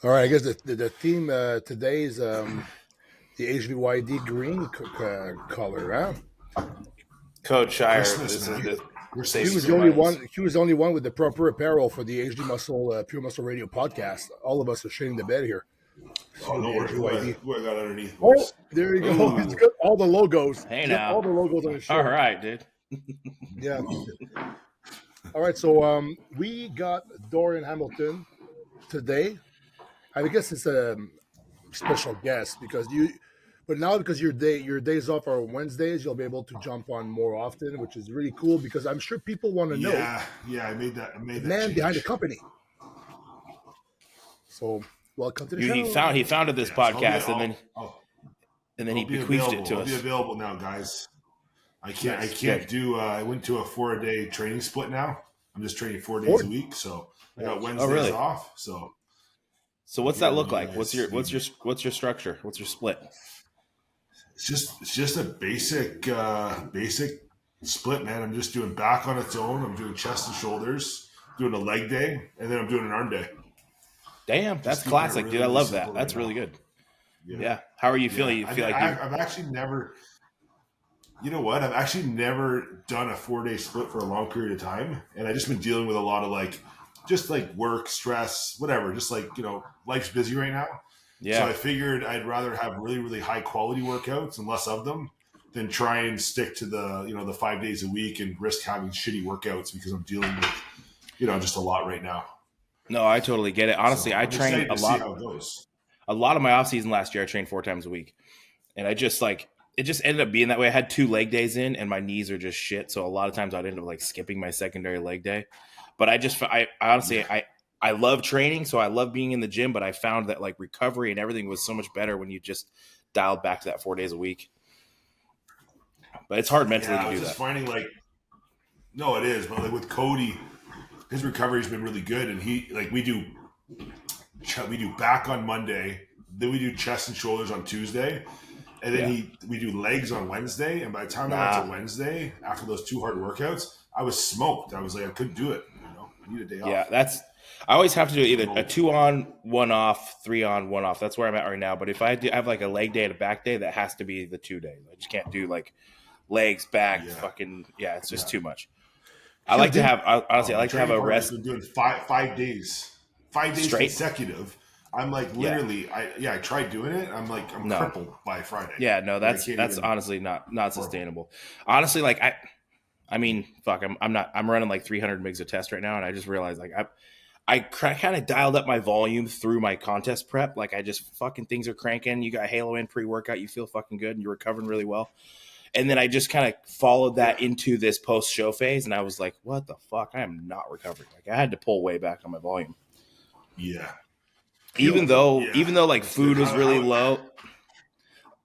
All right, I guess the theme today is the HVYD green color. Huh? Coach Shire, Christmas, this is man. the He safety Christmas. was the only compliance. one. He was the only one with the proper apparel for the HD Muscle Pure Muscle Radio podcast. All of us are shitting the bed here. See Oh, with don't the worry. HVYD. Who I got underneath, Oh, boys? there you go. He's Ooh, got all the logos. hey He's got all now. the logos on his All shirt. right, dude. Yeah. All right. So we got Dorian Hamilton today. I guess it's a special guest because but now because your days off are Wednesdays, you'll be able to jump on more often, which is really cool because I'm sure people want to know Yeah. I made that. I the made that man behind the change. company. So welcome to the He show. founded this Yeah, so podcast and then he I'll be bequeathed it available. to I'll be us. available now, guys. I can't. I Nice, can't good. do. I went to a 4-day training split now. I'm just training 4 days Four? a week, so I got Oh, Wednesdays really? off. So So I'm what's here that when look you like? What's guys need me. your structure? What's your split? It's just a basic split, man. I'm just doing back on its own. I'm doing chest and shoulders, doing a leg day, and then I'm doing an arm day. Damn, that's Just keeping it classic, really, dude. I really love simple that. That's right really now. good. Yeah. How are you feeling? You feel like you? I've actually never. You know what? I've actually never done a 4-day split for a long period of time, and I've just been dealing with a lot of just work stress, whatever. Just life's busy right now. So I Yeah. figured I'd rather have really, really high quality workouts and less of them than try and stick to the 5 days a week and risk having shitty workouts because I'm dealing with just a lot right now. No, I totally get it. Honestly, So I I'm trained excited a to see lot. how it goes. A lot of my off season last year, I trained 4 times a week, and I just it just ended up being that way. I had 2 leg days in, and my knees are just shit. So a lot of times I'd end up skipping my secondary leg day. But I honestly, Yeah. I love training, so I love being in the gym. But I found that recovery and everything was so much better when you just dialed back to that 4 days a week. But it's hard mentally Yeah, to I was do just that. finding no, it is, but with Cody, his recovery's been really good, and we do back on Monday, then we do chest and shoulders on Tuesday, and then Yeah. we do legs on Wednesday. And by the time I got Nah. to Wednesday, after those 2 hard workouts, I was smoked. I was like, I couldn't do it. I need a day Yeah, off. I always have to do either a So 2 on, 1 off, 3 on, 1 off. That's where I'm at right now. But if I have a leg day and a back day, that has to be the 2 days. I just can't do legs, back, yeah, fucking it's just yeah. too much. I Phil, like to have honestly, I My like to have training a partner's rest been doing 5 days straight. consecutive. I'm Yeah, literally, I tried doing it. I'm no, crippled by Friday. yeah, no, I can't that's even. honestly not Horrible. sustainable. Honestly, I mean, fuck, I'm running 300 migs a test right now, and I just realized I kind of dialed up my volume through my contest prep. I just fucking things are cranking. You got Halo in pre-workout, you feel fucking good, and you're recovering really well. And then I just kind of followed that Yeah, into this post-show phase, and I was like, "What the fuck? I am not recovering." I had to pull way back on my volume, yeah, even Phil, though yeah. That's good. food was really How low.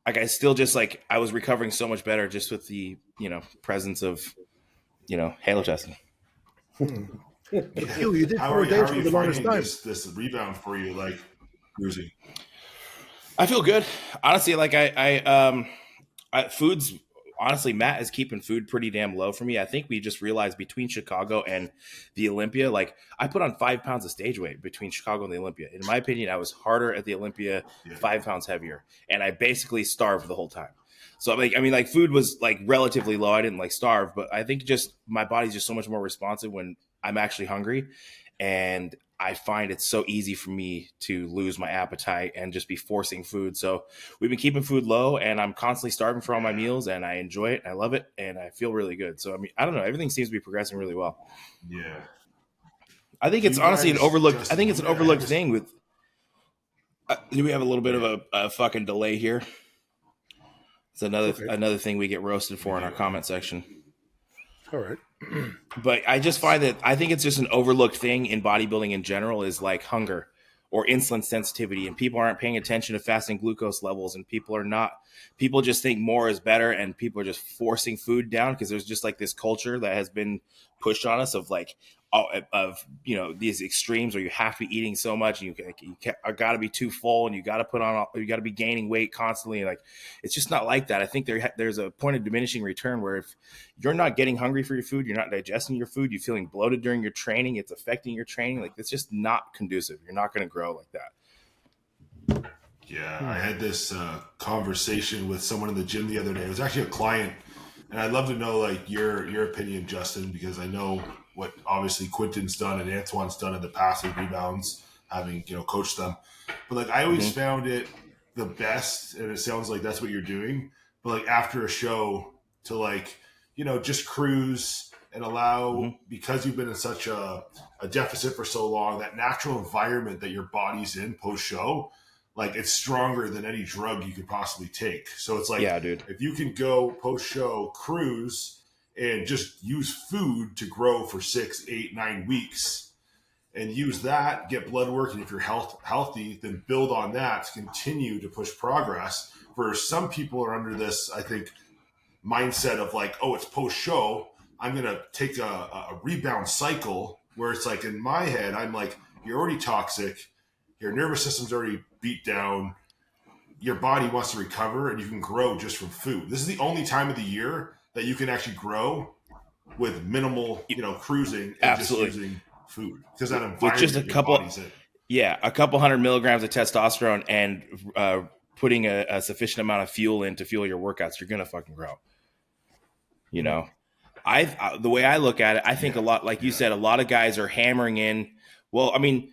I still just I was recovering so much better just with the presence of Halo testing. but Phil, you did how 4 days are for you the longest finding time. this rebound for you? Cruising. I feel good, honestly. Food's honestly, Matt is keeping food pretty damn low for me. I think we just realized between Chicago and the Olympia, I put on 5 pounds of stage weight between Chicago and the Olympia. In my opinion, I was harder at the Olympia, Yeah, 5 pounds heavier, and I basically starved the whole time. So food was relatively low. I didn't starve, but I think just my body's just so much more responsive when I'm actually hungry, and I find it's so easy for me to lose my appetite and just be forcing food. So we've been keeping food low, and I'm constantly starving for all my meals, and I enjoy it. I love it, and I feel really good. So I don't know. Everything seems to be progressing really well. yeah. I think Do it's you honestly an guys, overlooked. I Justin? think Do it's you an guys? I overlooked just thing. With do we have a little bit of yeah. a fucking delay here? It's It's okay. another thing we get roasted We for in our do. comment section. All right. But I just find that I think it's just an overlooked thing in bodybuilding in general is hunger or insulin sensitivity, and people aren't paying attention to fasting glucose levels, and people just think more is better, and people are just forcing food down because there's just this culture that has been pushed on us of these extremes where you have to be eating so much, and you got to be too full, and you got to be gaining weight constantly. It's just not like that. I think there's a point of diminishing return where if you're not getting hungry for your food, you're not digesting your food, you're feeling bloated during your training, it's affecting your training. It's just not conducive. You're not going to grow like that. Yeah, I had this conversation with someone in the gym the other day. It was actually a client, and I'd love to know like your opinion, Justin, because I know what obviously Quinton's done and Antoine's done in the past with rebounds, having coached them. But like I always Mm-hmm. found it the best, and it sounds like that's what you're doing. But like after a show to like just cruise and allow, Mm-hmm. because you've been in such a deficit for so long, that natural environment that your body's in post show, like it's stronger than any drug you could possibly take. So it's like Yeah, dude. if you can go post show cruise and just use food to grow for 6, 8, 9 weeks and use that, get blood work, and if you're healthy, then build on that to continue to push progress. For some people are under this, I think, mindset of like, oh, it's post show. I'm gonna take a rebound cycle where it's like in my head, I'm like, you're already toxic, your nervous system's already beat down, your body wants to recover, and you can grow just from food. This is the only time of the year that you can actually grow with minimal, cruising and just Absolutely. using food because that With just a environment your couple, body's in. yeah, a couple 100 milligrams of testosterone and putting a sufficient amount of fuel in to fuel your workouts, you're gonna fucking grow. You know, the way I look at it, I think a lot, like you said, a lot of guys are hammering in. Well, I mean,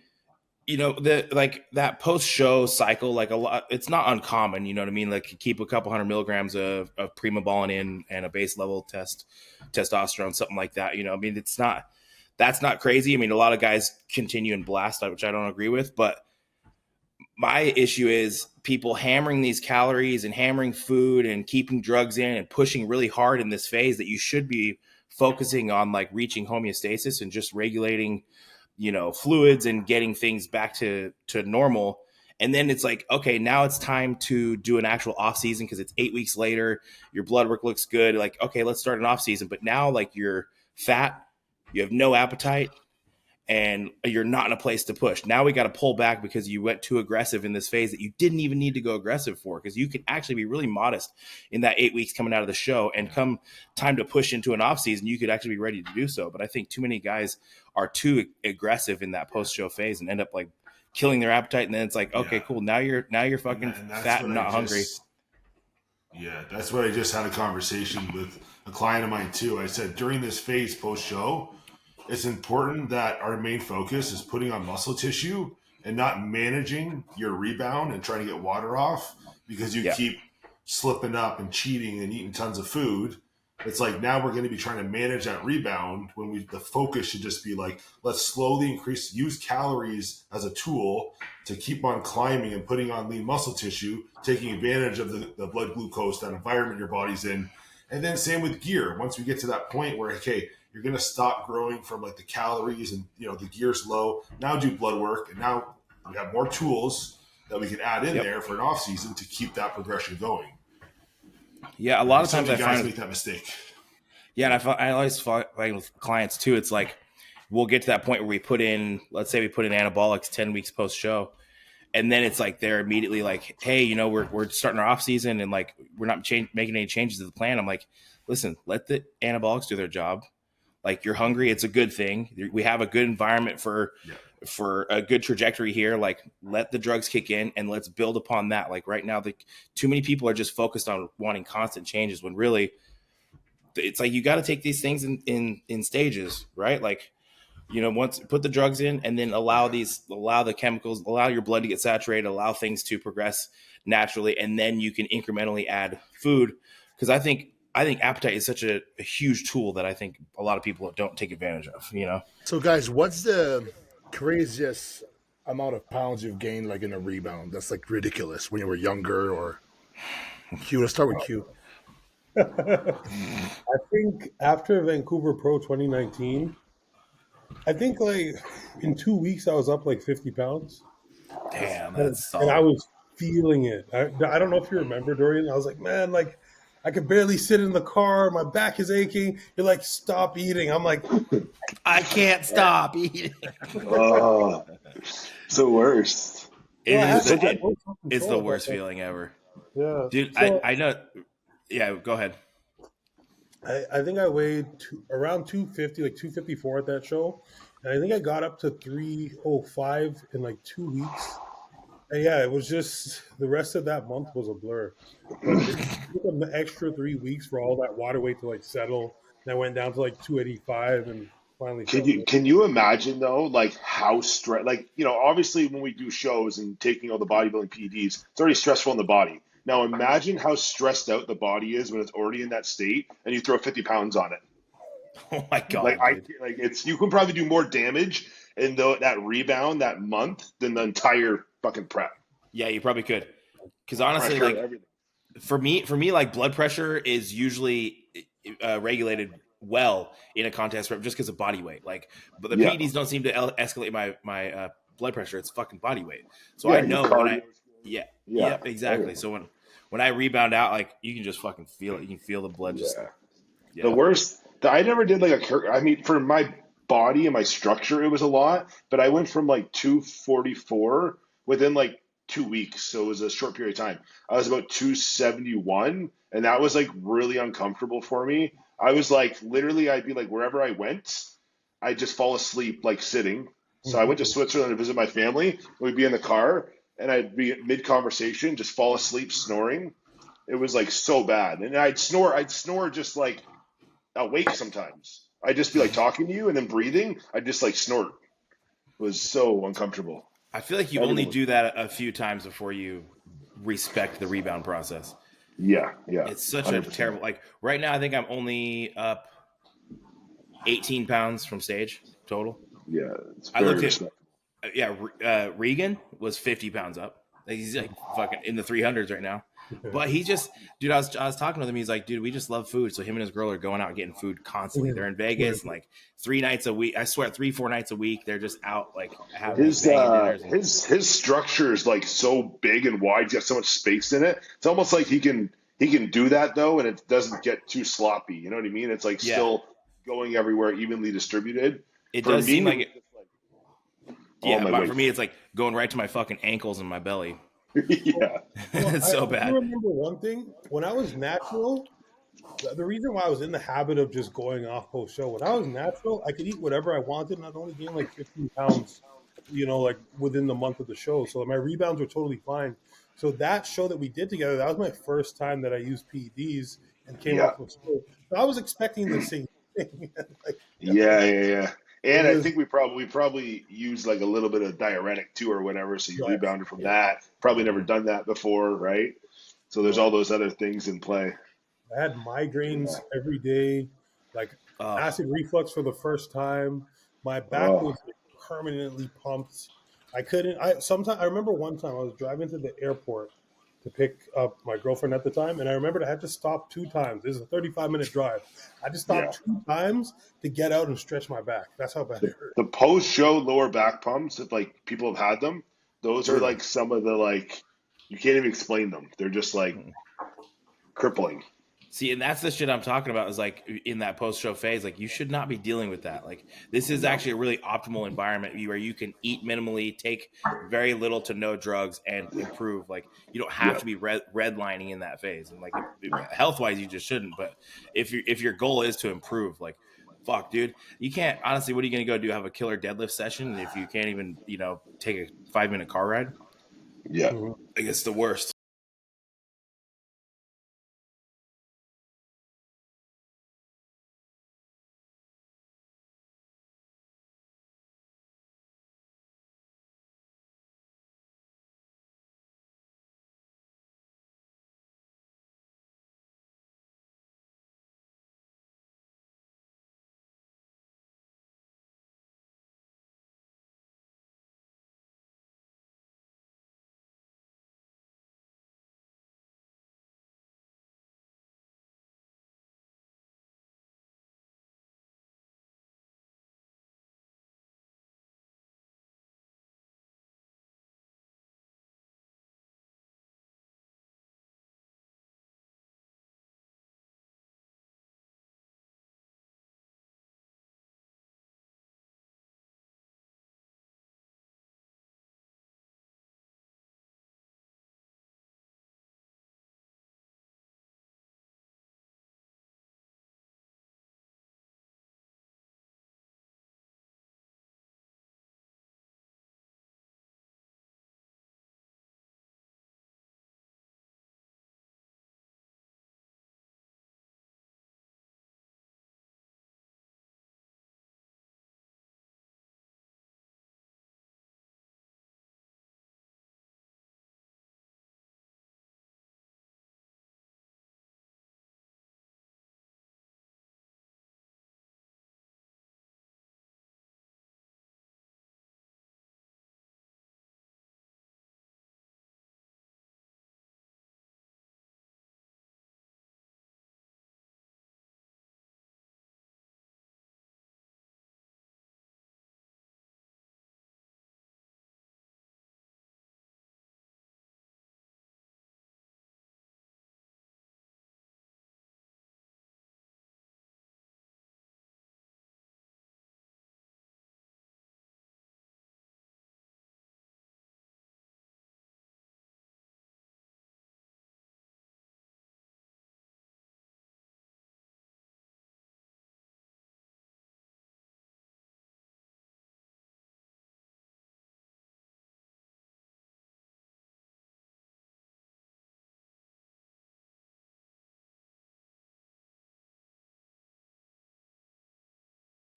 the like that post show cycle, like a lot, it's not uncommon. You know what I mean? Like keep a couple 100 milligrams of primobolan in and a base level testosterone, something like that. I mean, that's not crazy. I mean, a lot of guys continue and blast, which I don't agree with, but my issue is people hammering these calories and hammering food and keeping drugs in and pushing really hard in this phase that you should be focusing on, like reaching homeostasis and just regulating fluids and getting things back to normal. And then it's like, okay, now it's time to do an actual off season because it's 8 weeks later, your blood work looks good, like, okay, let's start an off season. But now like you're fat, you have no appetite, and you're not in a place to push. Now we got to pull back because you went too aggressive in this phase that you didn't even need to go aggressive for, because you can actually be really modest in that 8 weeks coming out of the show, and come time to push into an off season, you could actually be ready to do so. But I think too many guys are too aggressive in that post show phase and end up like killing their appetite. And then it's like, okay, cool. Now you're fucking And that's fat what and not hungry. Yeah, that's what I just had a conversation with a client of mine too. I said during this phase post show, it's important that our main focus is putting on muscle tissue and not managing your rebound and trying to get water off because you keep slipping up and cheating and eating tons of food. It's like now we're going to be trying to manage that rebound when the focus should just be like, let's slowly use calories as a tool to keep on climbing and putting on lean muscle tissue, taking advantage of the blood glucose, that environment your body's in. And then same with gear. Once we get to that point where, okay, you're going to stop growing from like the calories and, the gear's low. Now do blood work. And now we have more tools that we can add in there for an off season to keep that progression going. Yeah. A lot of times I find make that mistake. Yeah. And I always find with clients too, it's like, we'll get to that point where we put in, let's say we put in anabolics 10 weeks post show. And then it's like, they're immediately like, hey, we're starting our off season and like, we're not making any changes to the plan. I'm like, listen, let the anabolics do their job. Like, you're hungry, it's a good thing. We have a good environment for a good trajectory here. Like, let the drugs kick in and let's build upon that. Like right now, too many people are just focused on wanting constant changes when really it's like, you got to take these things in stages, right? Like, once put the drugs in and then allow the chemicals, allow your blood to get saturated, allow things to progress naturally. And then you can incrementally add food. Cause I think appetite is such a huge tool that I think a lot of people don't take advantage of, So, guys, what's the craziest amount of pounds you've gained, like in a rebound? That's like ridiculous when you were younger, or Q. Let's start with Q. I think after Vancouver Pro 2019, I think like in 2 weeks I was up like 50 pounds. Damn, that's solid. And I was feeling it. I don't know if you remember, Dorian. I was like, man, like I could barely sit in the car. My back is aching. You're like, stop eating. I'm like, I can't stop eating. Oh, it's the worst. It's the worst feeling ever. Yeah. Dude, So, I know. Yeah, go ahead. I think I weighed around 250, like 254 at that show. And I think I got up to 305 in like 2 weeks. And yeah, it was just the rest of that month was a blur. But it took an extra 3 weeks for all that water weight to like settle. And I went down to like 285 and finally Can felt you good. can you imagine though, like how stress, like obviously when we do shows and taking all the bodybuilding PEDs, it's already stressful in the body. Now imagine how stressed out the body is when it's already in that state, and you throw 50 pounds on it. Oh my Like god, dude. it's you can probably do more damage in that rebound that month than the entire fucking prep. Yeah, you probably could. Because honestly, Pressure, like everything. for me, like blood pressure is usually regulated well in a contest prep just because of body weight. Like, but the Yeah, PEDs don't seem to escalate my blood pressure. It's fucking body weight. So I yeah, your know when cardio I, is good. yeah, Yeah, yep, exactly. everything. So when I rebound out, like you can just fucking feel it. You can feel the blood just, Yeah. The yeah. worst, I never did like I mean, for my body and my structure, it was a lot, but I went from like 244 within like 2 weeks. So it was a short period of time. I was about 271, and that was like really uncomfortable for me. I was like, literally, I'd be like, wherever I went, I'd just fall asleep like sitting. So I went to Switzerland to visit my family. We'd be in the car, and I'd be mid conversation, just fall asleep snoring. It was like so bad. And I'd snore just like awake sometimes. I'd just be like talking to you and then breathing. I'd just like snort. It was so uncomfortable. I feel like you only Everything was, do that a few times before you respect the rebound process. yeah, yeah, It's such a 100%. terrible. Like right now, I think I'm only up 18 pounds from stage total. Yeah, it's I very looked at, respectful. yeah, Regan was 50 pounds up. Like, he's like fucking in the 300s right now. But he just, dude, I was talking with him. He's like, dude, we just love food. So him and his girl are going out getting food constantly. They're in Vegas and like 3 nights a week. I swear, 3-4 nights a week. They're just out like having these His banging dinners. And his structure is like so big and wide. He's got so much space in it. It's almost like he can do that though, and it doesn't get too sloppy. You know what I mean? It's like yeah, still going everywhere, evenly distributed. it For does seem me, it like was it. just like, oh Yeah, my but wait, for me, it's like going right to my fucking ankles and my belly. yeah, Well, It's I so do bad. remember one thing. When I was natural, the reason why I was in the habit of just going off post show, when I was natural, I could eat whatever I wanted, and I'd only gain like 15 pounds, like within the month of the show. So my rebounds were totally fine. So that show that we did together, that was my first time that I used PEDs and came yeah. off of show. So I was expecting the same thing. like, Yeah, yeah, yeah. it And I was think we probably used like a little bit of diuretic too or whatever, so you yes. rebounded from that. Probably never Mhm. done that before, right? So there's No, all those other things in play. I had migraines Yeah. every day, like Oh, acid reflux for the first time. My back Oh, was like, permanently pumped. I couldn't. I sometimes I remember one time I was driving to the airport to pick up my girlfriend at the time, and I remembered I had to stop 2 times. This is a 35-minute drive. I had to stop yeah. 2 times to get out and stretch my back. That's how bad The it hurt. the post show lower back pumps, if like people have had them, those are brutal. like some of the like you can't even explain them. They're just like Mm. crippling. See, and that's the shit I'm talking about. Is like in that post-show phase, like you should not be dealing with that. Like this is No. actually a really optimal environment where you can eat minimally, take very little to no drugs, and improve. Like you don't have Yeah. to be redlining in that phase. And like health-wise, you just shouldn't. But if your goal is to improve, like fuck, dude, you can't. Honestly, what are you gonna go do? Have a killer deadlift session if you can't even take a 5-minute car ride? Yeah. Mhm. Like it's the worst.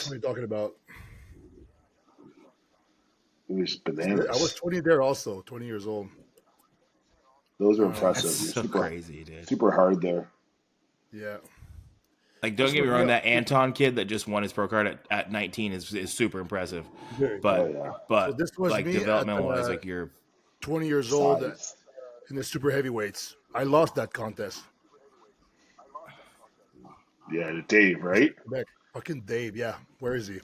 What are you talking about? It was I was bananas. 20 there also, 20 years old. Those are Uh, impressive. That's You're so super, crazy, dude. super hard there. yeah. Like, I don't just get me remember, wrong, yeah. that Anton kid that just won his pro card at 19 is super impressive. Very Oh But yeah, So but this was like me at developmental wise, like 20 years old size. in the super heavyweights. I lost that contest. Yeah, Dave, right? Quebec. Fucking Dave, yeah. Where is he?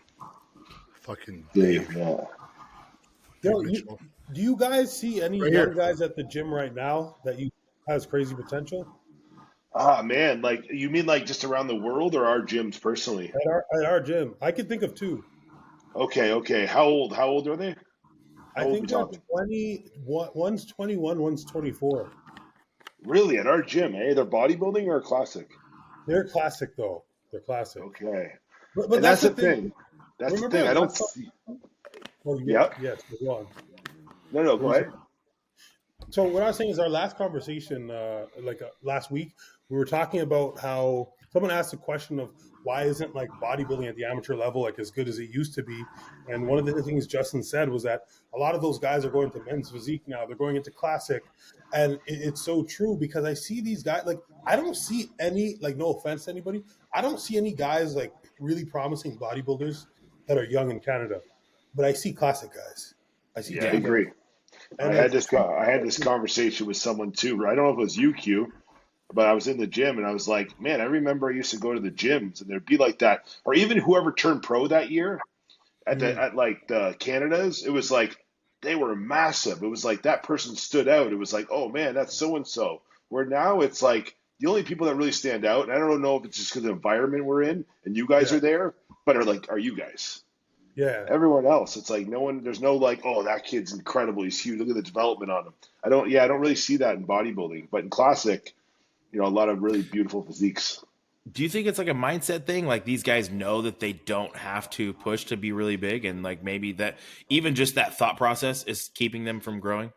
Fucking Dave. Dave. Yeah. Dave Yo, Mitchell. do you guys see any Right young here. guys at the gym right now that you has crazy potential Ah man, like you mean like just around the world or our gyms personally? at our gym? I could think of two. Okay, okay. How old? How old are they? How I old we think they're talking? 20. One's 21, one's 24. Really, at our gym, eh? They're bodybuilding or classic? They're classic though. They're classic. Okay. But And that's that's the the thing. thing. That's the Remember thing. our I don't last see. Oh yeah, Yep. yes, go on. No, no, What were go you saying? ahead. So what I was saying is our last conversation, last week, we were talking about how someone asked a question of why isn't like bodybuilding at the amateur level like as good as it used to be? And one of the things Justin said was that a lot of those guys are going to men's physique now. They're going into classic, and it's so true because I see these guys like I don't see any like no offense to anybody, I don't see any guys like really promising bodybuilders that are young in Canada, but I see classic guys. I see Yeah, I Yeah. two guys, agree. and like I had this conversation with someone too. I don't know if it was you, Q, but I was in the gym and I was like, man, I remember I used to go to the gyms and there'd be like that, or even whoever turned pro that year mm, at like the Canadas, it was like they were massive. It was like that person stood out. It was like, oh man, that's so and so. Where now it's like the only people that really stand out, and I don't know if it's just because of the environment we're in and you guys yeah, are there, but are you guys? yeah. Everyone else, it's like no one. There's no like, oh, that kid's incredible. He's huge. Look at the development on him. I don't really see that in bodybuilding, but in classic, a lot of really beautiful physiques. do you think it's like a mindset thing? Like these guys know that they don't have to push to be really big, and like maybe that even just that thought process is keeping them from growing.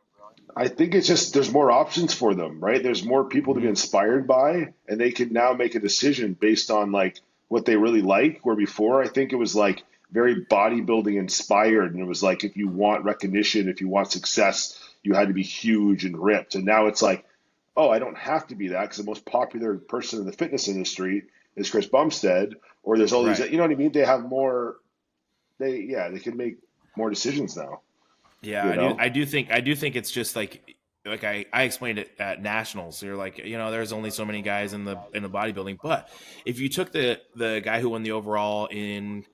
I think it's just there's more options for them, right? There's more people to be Mm-hmm. inspired by, and they can now make a decision based on like what they really like. Where before, I think it was like very bodybuilding inspired, and it was like if you want recognition, if you want success, you had to be huge and ripped. And now it's like, oh, I don't have to be that because the most popular person in the fitness industry is Chris Bumstead, or there's all these, Right. you know what I mean? They have more, they can make more decisions now, Yeah, you I do. know? I do think it's just like I explained it at nationals. You're like, there's only so many guys in the bodybuilding, but if you took the guy who won the overall in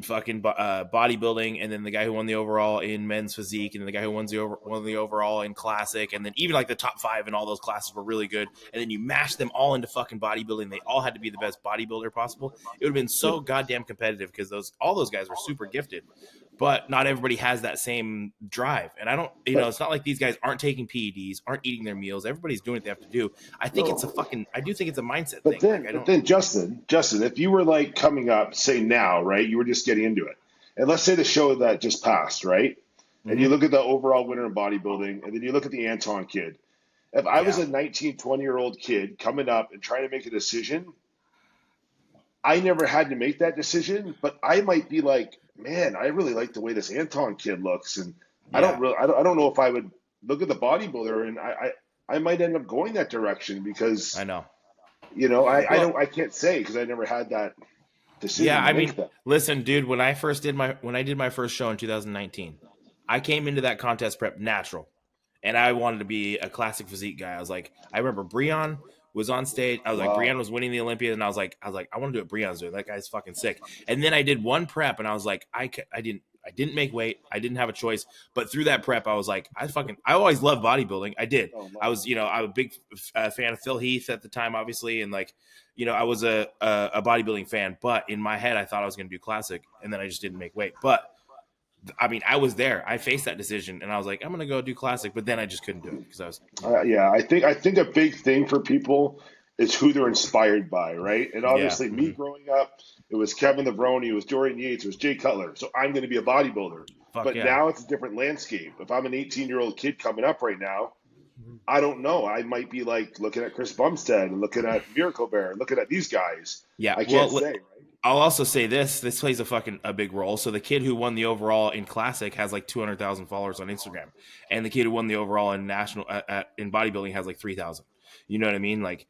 fucking bodybuilding, and then the guy who won the overall in men's physique, and then the guy who won the overall in classic, and then even like the top 5 in all those classes were really good, and then you mash them all into fucking bodybuilding, they all had to be the best bodybuilder possible. It would have been so goddamn competitive because all those guys were super gifted, but not everybody has that same drive. And I don't, But it's not like these guys aren't taking PEDs, aren't eating their meals. Everybody's doing what they have to do. I think it's no, I do think it's a mindset But thing. Like then, I but don't. then, Justin, if you were like coming up, say now, right? You were just getting into it, and let's say the show that just passed, right? And you Mhm. look at the overall winner in bodybuilding, and then you look at the Anton kid. If I was Yeah. a 19, 20-year-old kid coming up and trying to make a decision, I never had to make that decision, but I might be like, man, I really like the way this Anton kid looks, and Yeah. I don't know if I would look at the bodybuilder, and I might end up going that direction I because know. don't, Well, I can't say because I never had that yeah, decision to I mean, make that. listen, dude, when I did my first show in 2019, I came into that contest prep natural, and I wanted to be a classic physique guy. I was like, I remember Breon was on stage. I was like, Wow. Breon was winning the Olympia, and I want to do what Breon's doing. That guy's fucking sick. And then I did one prep, and I was like, I didn't make weight. I didn't have a choice. But through that prep, I was like, I always loved bodybuilding. I did. Oh, I nice. was, I was a big fan of Phil Heath at the time, obviously, and like, I was a bodybuilding fan. But in my head, I thought I was going to do classic, and then I just didn't make weight. But I mean, I was there. I faced that decision, and I was like, I'm going to go do classic. But then I just couldn't do it because I was, Yeah, I think a big thing for people is who they're inspired by, right? And yeah, obviously, me growing up, it was Kevin Levrone, it was Dorian Yates, it was Jay Cutler. So I'm going to be a bodybuilder. fuck But yeah, now it's a different landscape. If I'm an 18-year-old kid coming up right now, I don't know. I might be like looking at Chris Bumstead and looking at Miracle Bear and looking at these guys. yeah. I can't Well, say, right? I'll also say this plays a big role. So the kid who won the overall in classic has like 200,000 followers on Instagram, and the kid who won the overall in national in bodybuilding has like 3,000. You know what I mean? Like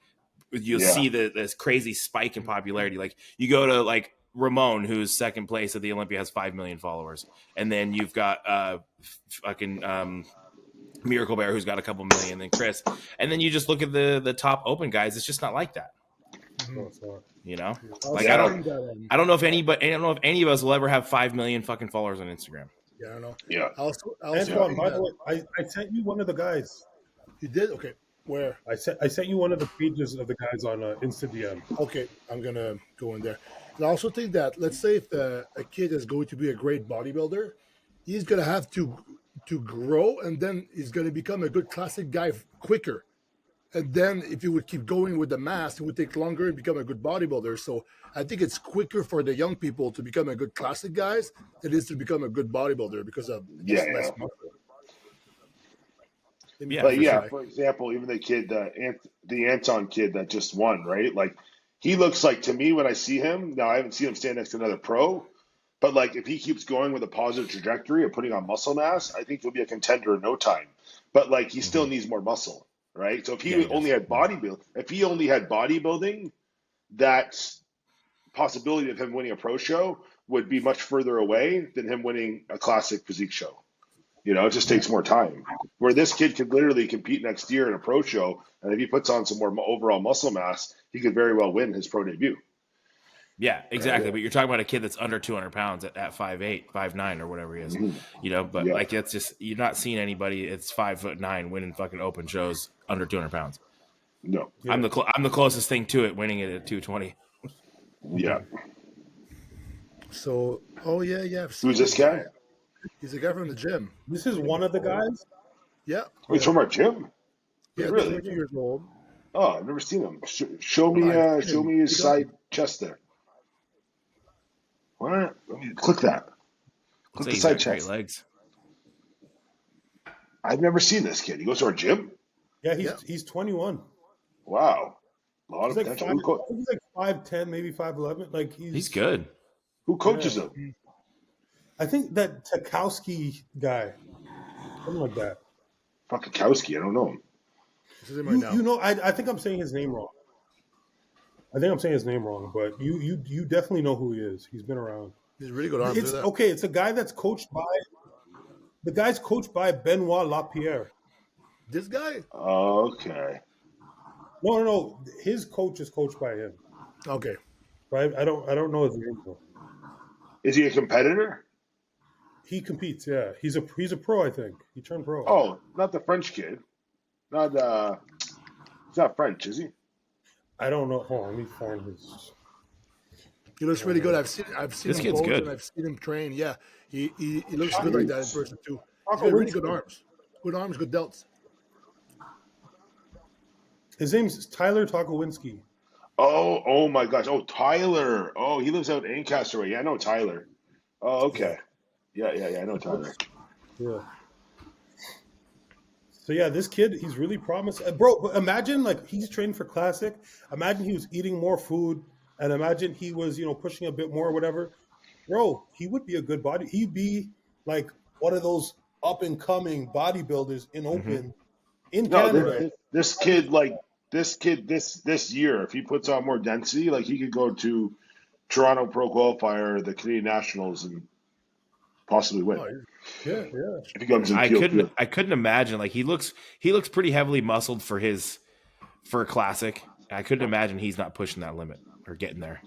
you'll Yeah. see this crazy spike in popularity. Like you go to like Ramon, who's second place at the Olympia, has 5 million followers, and then you've got Miracle Bear, who's got a couple million, and then Chris, and then you just look at the top open guys. It's just not like that. No, it's not. You know, I like was I saying that, don't know if any of us will ever have 5 million fucking followers on Instagram. yeah, I don't know. Yeah. I also Antoine, think by that- the way, I sent you one of the guys. you did okay. Where? I sent you one of the pages of the guys on Insta DM. Okay, I'm gonna go in there. And I also think that let's say if a kid is going to be a great bodybuilder, he's gonna have to grow, and then he's gonna become a good classic guy quicker. And then if you would keep going with the mass, it would take longer and become a good bodybuilder. So I think it's quicker for the young people to become a good classic guys than it is to become a good bodybuilder because of just Yeah, less yeah. muscle. Yeah, But for yeah, sure. for example, even the kid, the Anton kid that just won, right? Like, he looks like, to me, when I see him, now I haven't seen him stand next to another pro, but like if he keeps going with a positive trajectory of putting on muscle mass, I think he'll be a contender in no time. But like he still needs more muscle, right? So if he Yeah, he does. only had bodybuilding, that possibility of him winning a pro show would be much further away than him winning a classic physique show. You know, it just takes more time. Where this kid could literally compete next year in a pro show, and if he puts on some more overall muscle mass, he could very well win his pro debut. Yeah, exactly. But you're talking about a kid that's under 200 pounds at 5'8", 5'9", or whatever he is. You know, but Yeah. like it's just you're not seeing anybody. It's 5'9" winning fucking open shows under 200 pounds. No. Yeah. I'm the closest thing to it, winning it at 220. Yeah. So, oh yeah. I've seen Who's this guy? He's a guy from the gym. This is one of the guys. Yeah. Oh, he's from our gym? Yeah, Really? 20 years old. Oh, I've never seen him. Show me I've seen him. his side chest there. What? Let me click that. Click the He's side got great chest. legs. I've never seen this kid. He goes to our gym? Yeah, Yeah. he's 21. Wow. A lot He's of like potential. five, I think he's like 5'10", maybe 5'11". Like He's good. Who coaches Yeah. him? I think that Tarkowski guy, something like that. Fakakowski. I don't know him. This is him right now. You know, I think I'm saying his name wrong. I think I'm saying his name wrong, but you definitely know who he is. He's been around. He's really good arms. It's Look at that. okay. It's a guy that's coached by the guy's coached by Benoit Lapierre. This guy? Okay. No. His coach is coached by him. Okay. Right? I don't know his name though. Is he a competitor? He competes. Yeah, he's a pro. I think he turned pro. Oh, not the French kid. Not he's not French, is he? I don't know. Hold on, let me find his. He looks really good. I've seen This him kid's coach good. and I've seen him train. Yeah. He looks good like that in person too. He's Taco got really good Winston. arms. Good arms, good delts. His name's Tyler Tokowinski. Oh my gosh. Oh, Tyler. Oh, he lives out in Ancaster way. Yeah, I know Tyler. Oh, okay. Yeah, I know Tyler. Yeah. So yeah, this kid, he's really promising, bro. But imagine like he's training for classic. Imagine he was eating more food, and imagine he was pushing a bit more or whatever. Bro, he would be a good body. He'd be like one of those up and coming bodybuilders in open in No, Canada. this kid this year, if he puts on more density, like he could go to Toronto Pro Qualifier, the Canadian Nationals, and possibly win. Oh, Yeah. If he comes in I field. couldn't imagine. Like he looks pretty heavily muscled for a classic. I couldn't imagine he's not pushing that limit or getting there.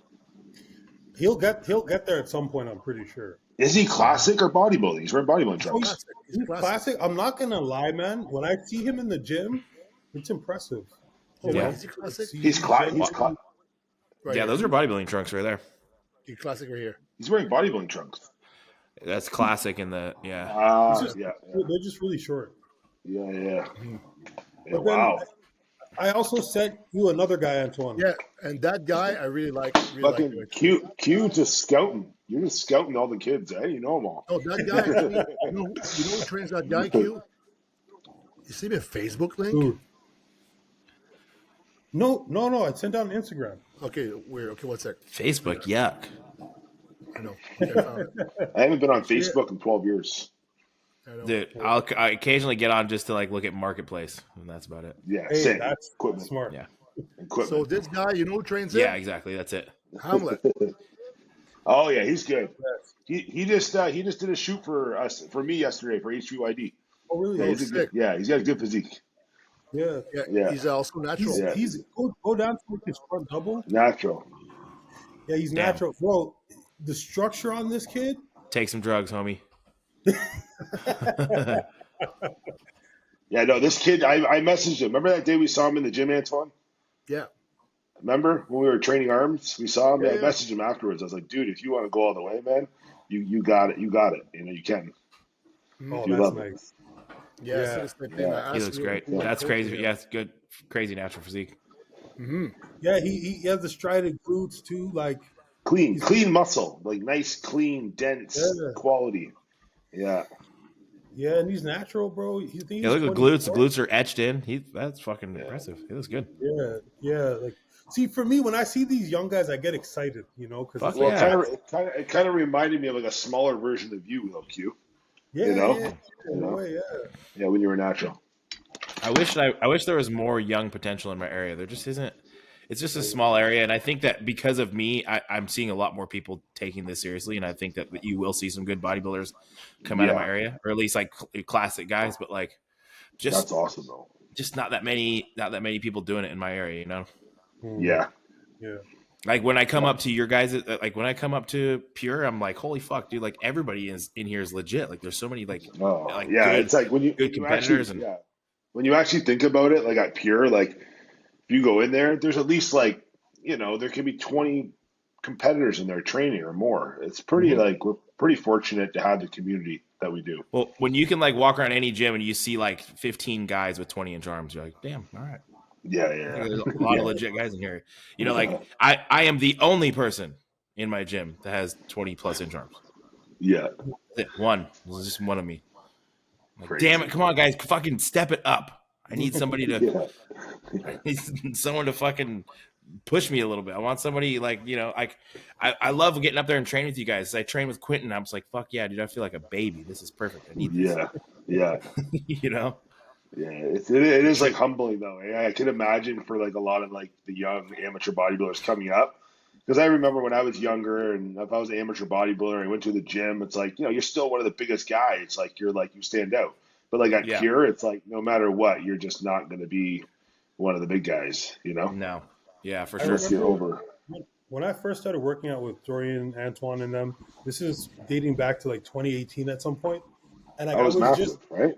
He'll get there at some point. I'm pretty sure. Is he classic or bodybuilding? He's wearing bodybuilding Oh, trunks. he's classic. I'm not gonna lie, man. When I see him in the gym, it's impressive. Oh, Yeah. yeah. Is he classic? He's Right Yeah, here. those are bodybuilding trunks right there. He's classic right here. He's wearing bodybuilding trunks. That's classic in the Ah, just- yeah. They're just really short. Yeah, But then wow. I also sent you another guy, Antoine. Yeah, and that guy I really like. Fucking cute just scouting. You're just scouting all the kids, eh? You know them all. Oh, that guy. you know who trains that guy, Q? You see me a Facebook link? Dude. No. I sent out on Instagram. Okay, weird. Okay, what's that? Facebook, yuck. I know. Okay, I found it. I haven't been on Facebook in 12 years. I know. Dude, I occasionally get on just to like look at Marketplace, and that's about it. Yeah, Hey, same. that's Equipment. smart. Yeah. So Equipment. this guy, you know who trains him? Yeah, exactly. That's it. Hamlet. Oh yeah, he's good. Yes. He just did a shoot for me yesterday for HVYD. Oh, really? Yeah, Oh, he's a sick. good, he's got a good physique. Yeah. Yeah, Yeah. he's also natural. He's Yeah. go down to his front double. Natural. Yeah, he's Damn. natural. Bro, the structure on this kid. Take some drugs, homie. Yeah, no, this kid, I messaged him. Remember that day we saw him in the gym, Antoine? Yeah. Remember when we were training arms? We saw him. Yeah, I yeah. messaged him afterwards. I was like, dude, if you want to go all the way, man, you got it. You got it. You know, you can. Oh, You that's love it. nice. Yeah. Yeah. So that's the thing. Yeah. I He asked looks him, great. what That's coach crazy. he Yeah, is. it's good. Crazy natural physique. Yeah, he has the strided glutes too. Like, Clean muscle, like nice, clean, dense Yeah. quality. Yeah. yeah, and he's natural, bro. He's Yeah, look at the glutes. The 24. glutes are etched in. That's fucking impressive. He looks good. Yeah. Like, see, for me, when I see these young guys, I get excited, because Fuck Well, yeah. it kind of reminded me of like a smaller version of you, though, Q. yeah, You know? yeah, You in a know? way, yeah. Yeah, when you were natural. I wish there was more young potential in my area. There just isn't. It's just a small area, and I think that because of me, I'm seeing a lot more people taking this seriously, and I think that you will see some good bodybuilders come out of my Yeah. area, or at least like classic guys, but like just That's awesome, though. just not that many people doing it in my area, you know. Yeah. Yeah. Like when I come up to your guys, like when I come up to Pure, I'm like, holy fuck, dude! Like everybody is in here is legit. Like there's so many like Oh, like yeah. good, It's like when you good competitors actually, and yeah. When you actually think about it, like at Pure, like if you go in there, there's at least like, there can be 20 competitors in there training or more. It's pretty Mhm. like we're pretty fortunate to have the community that we do. well, when you can like walk around any gym and you see like 15 guys with 20-inch arms, you're like, damn, all right. Yeah, There's yeah. a lot of legit guys in here. Like I am the only person in my gym that has 20+ inch arms. Yeah. That's it. One. There's just one of me. Like, Crazy. damn it, come on, guys, fucking step it up. I need somebody to Yeah. I need someone to fucking push me a little bit. I want somebody like, I love getting up there and training with you guys. I train with Quentin. I was like, fuck yeah, dude, I feel like a baby. This is perfect. I need this. Yeah. Yeah. You Yeah, it is like humbling though. I can imagine for like a lot of like the young amateur bodybuilders coming up, because I remember when I was younger and if I was an amateur bodybuilder and I went to the gym, it's like you're still one of the biggest guys. Like you stand out. But like at Yeah. Pure, it's like no matter what, you're just not going to be one of the big guys. No. Yeah, for I sure. Unless you're over. When I first started working out with Dorian, Antoine, and them, this is dating back to like 2018 at some point, and like, I was massive, just right?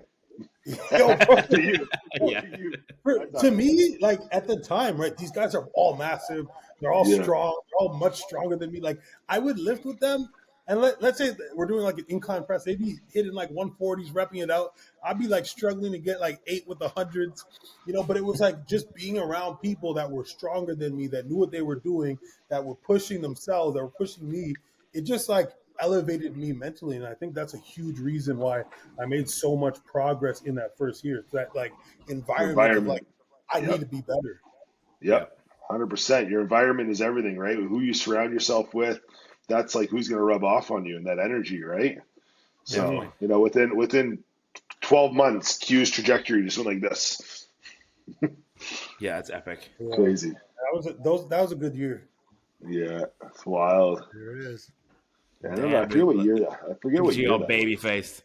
yo, bro, To you. Yeah. To you. to me, like at the time, right? These guys are all massive. They're all Yeah. strong. They're all much stronger than me. Like I would lift with them, and let's say that we're doing like an incline press. They'd be hitting like 140s, repping it out. I'd be like struggling to get like 8 with the hundreds, But it was like just being around people that were stronger than me, that knew what they were doing, that were pushing themselves, that were pushing me. It just like elevated me mentally, and I think that's a huge reason why I made so much progress in that first year. That like environment of like I Yep. need to be better. Yep. 100%. Your environment is everything, right? Who you surround yourself with, that's like who's going to rub off on you and that energy, right? So, within 12 months, Q's trajectory just went like this. Yeah, it's epic. Yeah. Crazy. That was a good year. Yeah, it's wild. There it is. Yeah, I don't know. I forget what year that. I forget what You year all that. baby faced.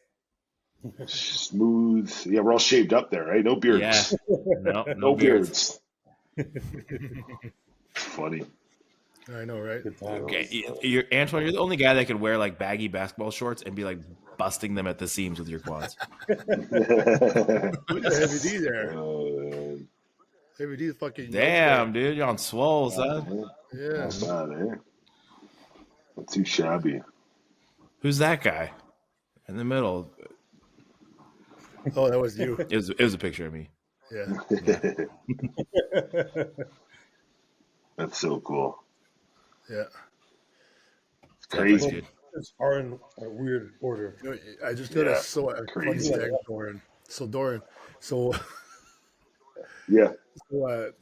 Smooth. Yeah, we're all shaved up there, right? No beards. Yeah. No No beards. Funny. I know, right? Good time. Okay, Antoine, you're the only guy that could wear like baggy basketball shorts and be like busting them at the seams with your quads. Look at Heavy D there. Oh, Heavy D fucking. Damn, dude, you're on swole, son. Yeah. not bad, eh? Not too shabby. Who's that guy in the middle? Oh, that was you. It was a picture of me. Yeah. That's so cool. Yeah. It's crazy. Dude. It's are in a weird order. I just got a funny crazy. thing, Doran. So Doran, Yeah. So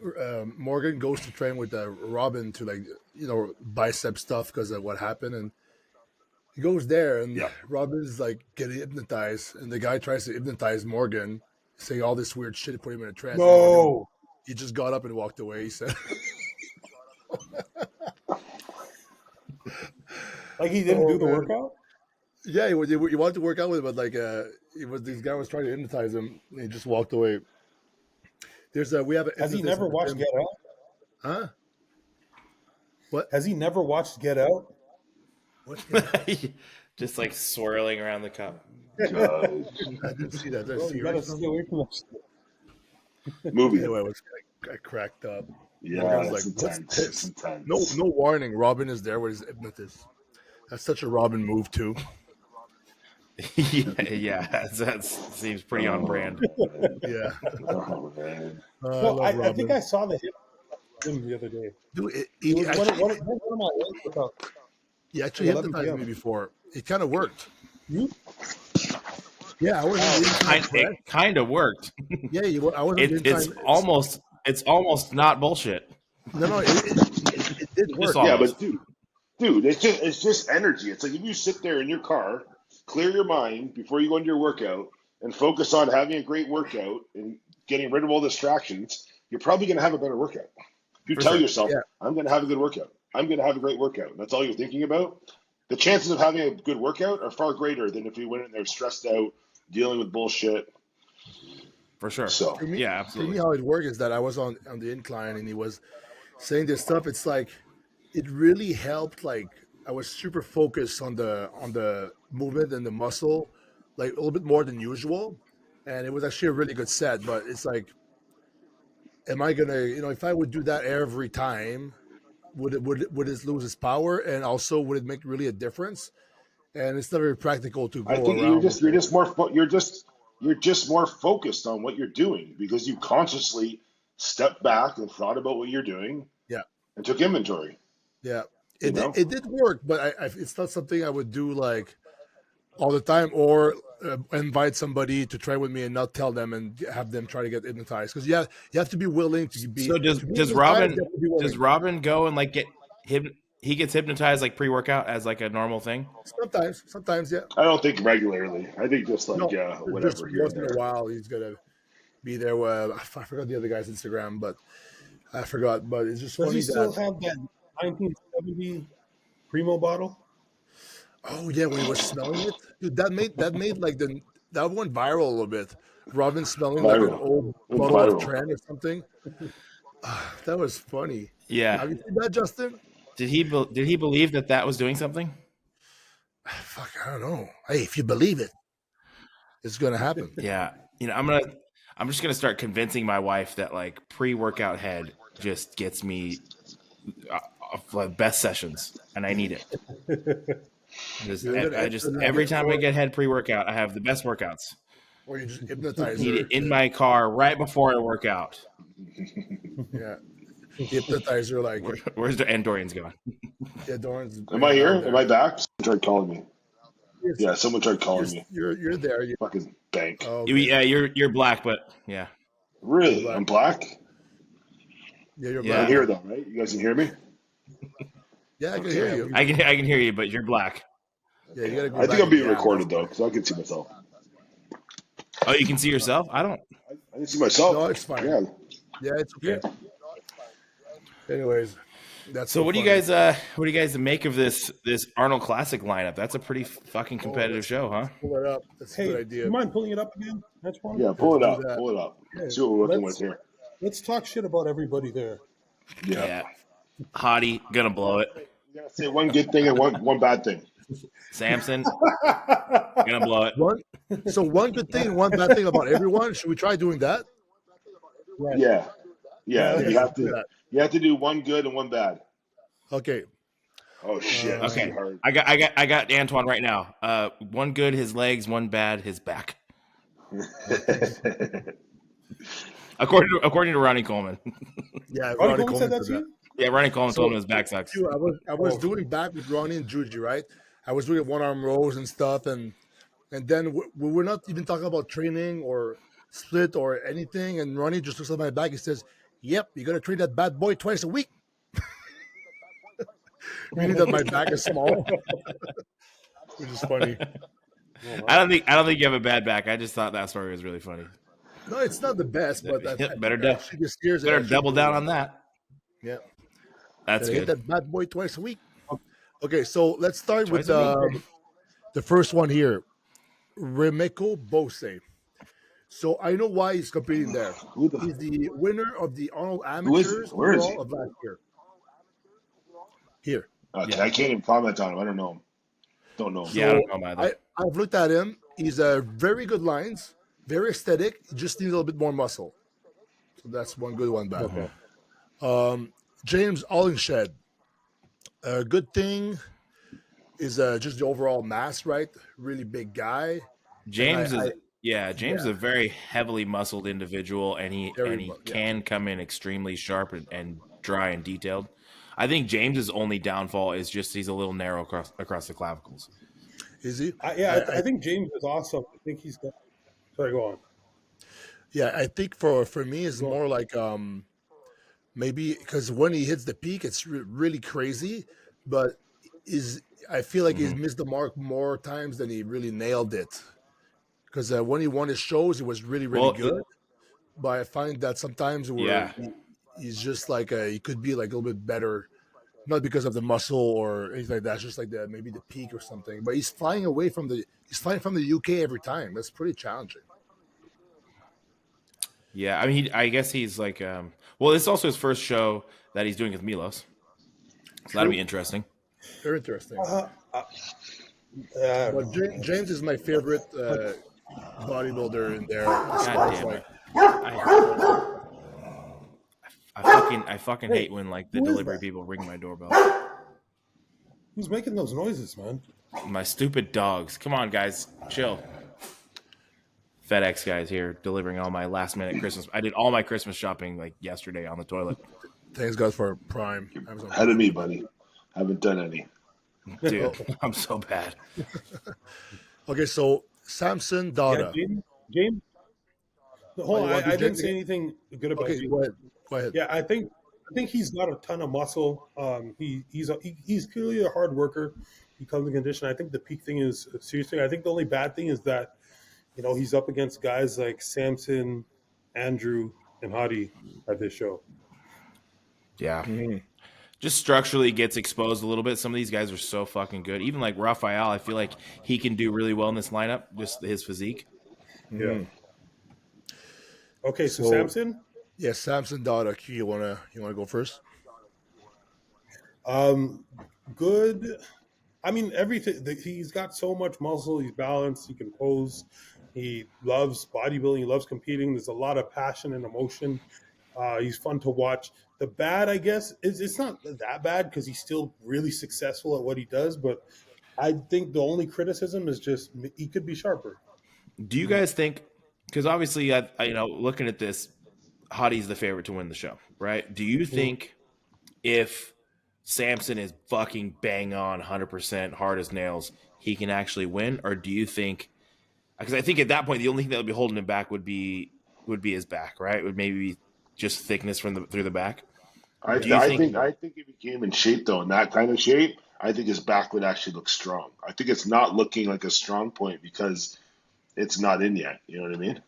Morgan goes to train with Robin to bicep stuff because of what happened, and he goes there, and Yeah. Robin's like getting hypnotized, and the guy tries to hypnotize Morgan, saying all this weird shit to put him in a trance. And Morgan, No. he just got up and walked away. He said, Like he didn't Oh, do the man. workout? "Yeah, he wanted to work out with him, but this guy was trying to hypnotize him, and he just walked away." We have a Has he hypnotist never in the watched gym. Get Out? Huh? What? Has he never watched Get Out? What? Just like swirling around the cup. God. I didn't see that. Did I Bro, see you gotta right? stay away from that. Movie. Anyway, I cracked up. Yeah, Morgan's it's like, "What's intense. this?" It's intense. No warning. Robin is there with his hypnotist. That's such a Robin move too. yeah, that seems pretty on brand. Yeah. Oh, man. I No, love I Robin. think I saw the him the other day. Dude, It he was actually, one of my workouts. he actually 11 hypnotized PM. me before. It kind of worked. You? Yeah, I wasn't doing time. It kind of worked. Yeah, I wasn't doing It's time. almost not bullshit. No, it did work. Just Yeah, almost. but dude, it's just energy. It's like if you sit there in your car, clear your mind before you go into your workout, and focus on having a great workout and getting rid of all distractions, you're probably going to have a better workout. If you For tell sure. yourself, Yeah. I'm going to have a good workout, I'm going to have a great workout, and that's all you're thinking about, the chances of having a good workout are far greater than if you went in there stressed out, dealing with bullshit. For sure. So, For me, Yeah, for me, absolutely. how it worked is that I was on the incline, and he was saying this stuff. It's like it really helped. Like I was super focused on the movement and the muscle, like a little bit more than usual, and it was actually a really good set. But it's like, am I gonna, if I would do that every time, would it lose its power, and also would it make really a difference? And it's not very practical to I go think you're around with just you're it. just more you're just more focused on what you're doing because you consciously stepped back and thought about what you're doing Yeah, and took inventory. yeah. You know, It did work, but it's not something I would do like all the time, or invite somebody to try with me and not tell them and have them try to get hypnotized. Because you have to be willing to be. So To be does hypnotized, you Robin have to be willing. does Robin go and like get he gets hypnotized like pre-workout as like a normal thing? Sometimes, yeah. I don't think regularly. I think just like No, just whatever here once and in a there. while he's gonna be there. I forgot the other guy's Instagram, but I forgot. But it's just Does funny he still that. have that 1970 Primo bottle? Oh yeah, when he was smelling it, dude, that made like that went viral a little bit. Robin smelling like an Viral. old Went bottle of viral. Tren or something. That was funny. Yeah. Have you seen that, Justin? Did he believe that was doing something? Fuck, I don't know. Hey, if you believe it, it's gonna happen. Yeah. I'm just gonna start convincing my wife that like pre-workout head just gets me like best sessions, and I need it. Every time I get head pre-workout, I have the best workouts. Or you just hypnotize Need her. it in my car right before I work out. Yeah, hypnotize her like. Where's the Andorians going? Yeah, Doran's. Am I here? Am I back? Someone tried calling me. Yes. Yeah, someone tried calling me. You're there. Fucking bank. Oh, okay. Yeah, you're black, but yeah. Really? Black. I'm black? Yeah, you're Yeah. I'm black. here though, right? You guys can hear me? Yeah, I can hear you. I can hear you, but you're black. Yeah, you gotta go I back think I'm and being yeah, recorded though, so I can see myself. Oh, you can see yourself? I don't. I can see myself. No, it's fine. Yeah. Yeah, it's okay. Anyways, that's So what do you funny. guys make of this Arnold Classic lineup? That's a pretty fucking competitive show, huh? Pull it up. That's a Hey, good do idea. you mind pulling it up again? That's one. Yeah, pull it Let's up. do that. Pull it up. Yeah, See what we're working let's- with here. Let's talk shit about everybody there. Yeah. Hadi gonna blow it. You gotta say one good thing and one bad thing. Samson gonna blow it. One good thing and one bad thing about everyone. Should we try doing that? Right. Yeah. Yeah. Okay, You have do to that. you do one good and one bad. Okay. Oh shit. That's Okay. too hard. I got Antoine right now. One good, his legs. One bad, his back. According to Ronnie Coleman. Yeah, Ronnie Ronnie Coleman said that said to you? Yeah, Ronnie Coleman told him his back sucks. Dude, I was doing back with Ronnie and Juji, right? I was doing one arm rows and stuff, and then we were not even talking about training or split or anything, and Ronnie just looks at my back. He says, "Yep, you got to train that bad boy twice a week." Meaning that my back is small, which is funny. I don't think you have a bad back. I just thought that story was really funny. No, it's not the best, but I better think actually this year's better actually double pretty down well. on that. Yeah, That's gotta hit good. that bad boy twice a week. Okay, so let's start with Twice a week. the first one here, Remeco Bose. So I know why he's competing there. Who the? He's the winner of the Arnold Who is he? Amateurs Where is he? overall of last year. Here. Okay, Yeah. I can't even comment on him. I don't know him. Don't know him. Yeah, I So don't know him either. I've looked at him. He's a very good lines, very aesthetic. He just needs a little bit more muscle. So that's one good, one bad. Okay. James Hollingshead. A good thing is just the overall mass, right? Really big guy. James I is James is a very heavily muscled individual, and he yeah. can come in extremely sharp and dry and detailed. I think James's only downfall is just he's a little narrow across the clavicles. Is he? I think James is awesome. I think he's got. Sorry, go on. Yeah, I think for me it's Go on. more like maybe because when he hits the peak, it's really crazy. But is I feel like he's missed the mark more times than he really nailed it. Because when he won his shows, it was really Well, good. But I find that sometimes where yeah, he's just like he could be like a little bit better, not because of the muscle or anything like that. It's just like maybe the peak or something. But he's flying away from the UK every time. That's pretty challenging. yeah. I mean, I guess he's like, well, it's also his first show that he's doing with Milos, so that'll be True, interesting. very interesting. I don't But know. James is my favorite bodybuilder in there as God far as damn like it! I fucking Hey, hate when like the who is delivery that? people ring my doorbell. Who's making those noises, man? My stupid dogs. Come on, guys, chill. FedEx guys here delivering all my last minute Christmas. I did all my Christmas shopping like yesterday on the toilet. thanks God for Prime, Amazon Ahead of Prime. me, buddy. Haven't done any. Dude, Oh, I'm so bad. okay, so Samson Yeah, Dauda. James. Oh, Hold you on, want to I do didn't James say again? anything good about Okay, James. go ahead. Go ahead. Yeah, I think he's got a ton of muscle. He's clearly a hard worker. He comes in condition. I think the peak thing is a serious thing. I think the only bad thing is that he's up against guys like Samson, Andrew, and Hadi at this show. Yeah. Mhm. Just structurally gets exposed a little bit. Some of these guys are so fucking good. Even like Rafael, I feel like he can do really well in this lineup, just his physique. Yeah. Mhm. Okay, so So Samson, yeah, Samson Dauda. You wanna go first? um, good. I mean, everything. He's got so much muscle. He's balanced. He can pose. He loves bodybuilding. He loves competing. There's a lot of passion and emotion. He's fun to watch. The bad, I guess, is it's not that bad because he's still really successful at what he does. But I think the only criticism is just he could be sharper. Do you guys think? Because obviously, looking at this, Hadi's the favorite to win the show, right? Do you think if Samson is fucking bang on 100% hard as nails, he can actually win, or do you think? Because I think at that point, the only thing that would be holding him back would be his back, right? Would maybe be just thickness through the back. I, Do th- you I think? think I think if he came in shape though, in that kind of shape, I think his back would actually look strong. I think it's not looking like a strong point because it's not in yet. You know what I mean?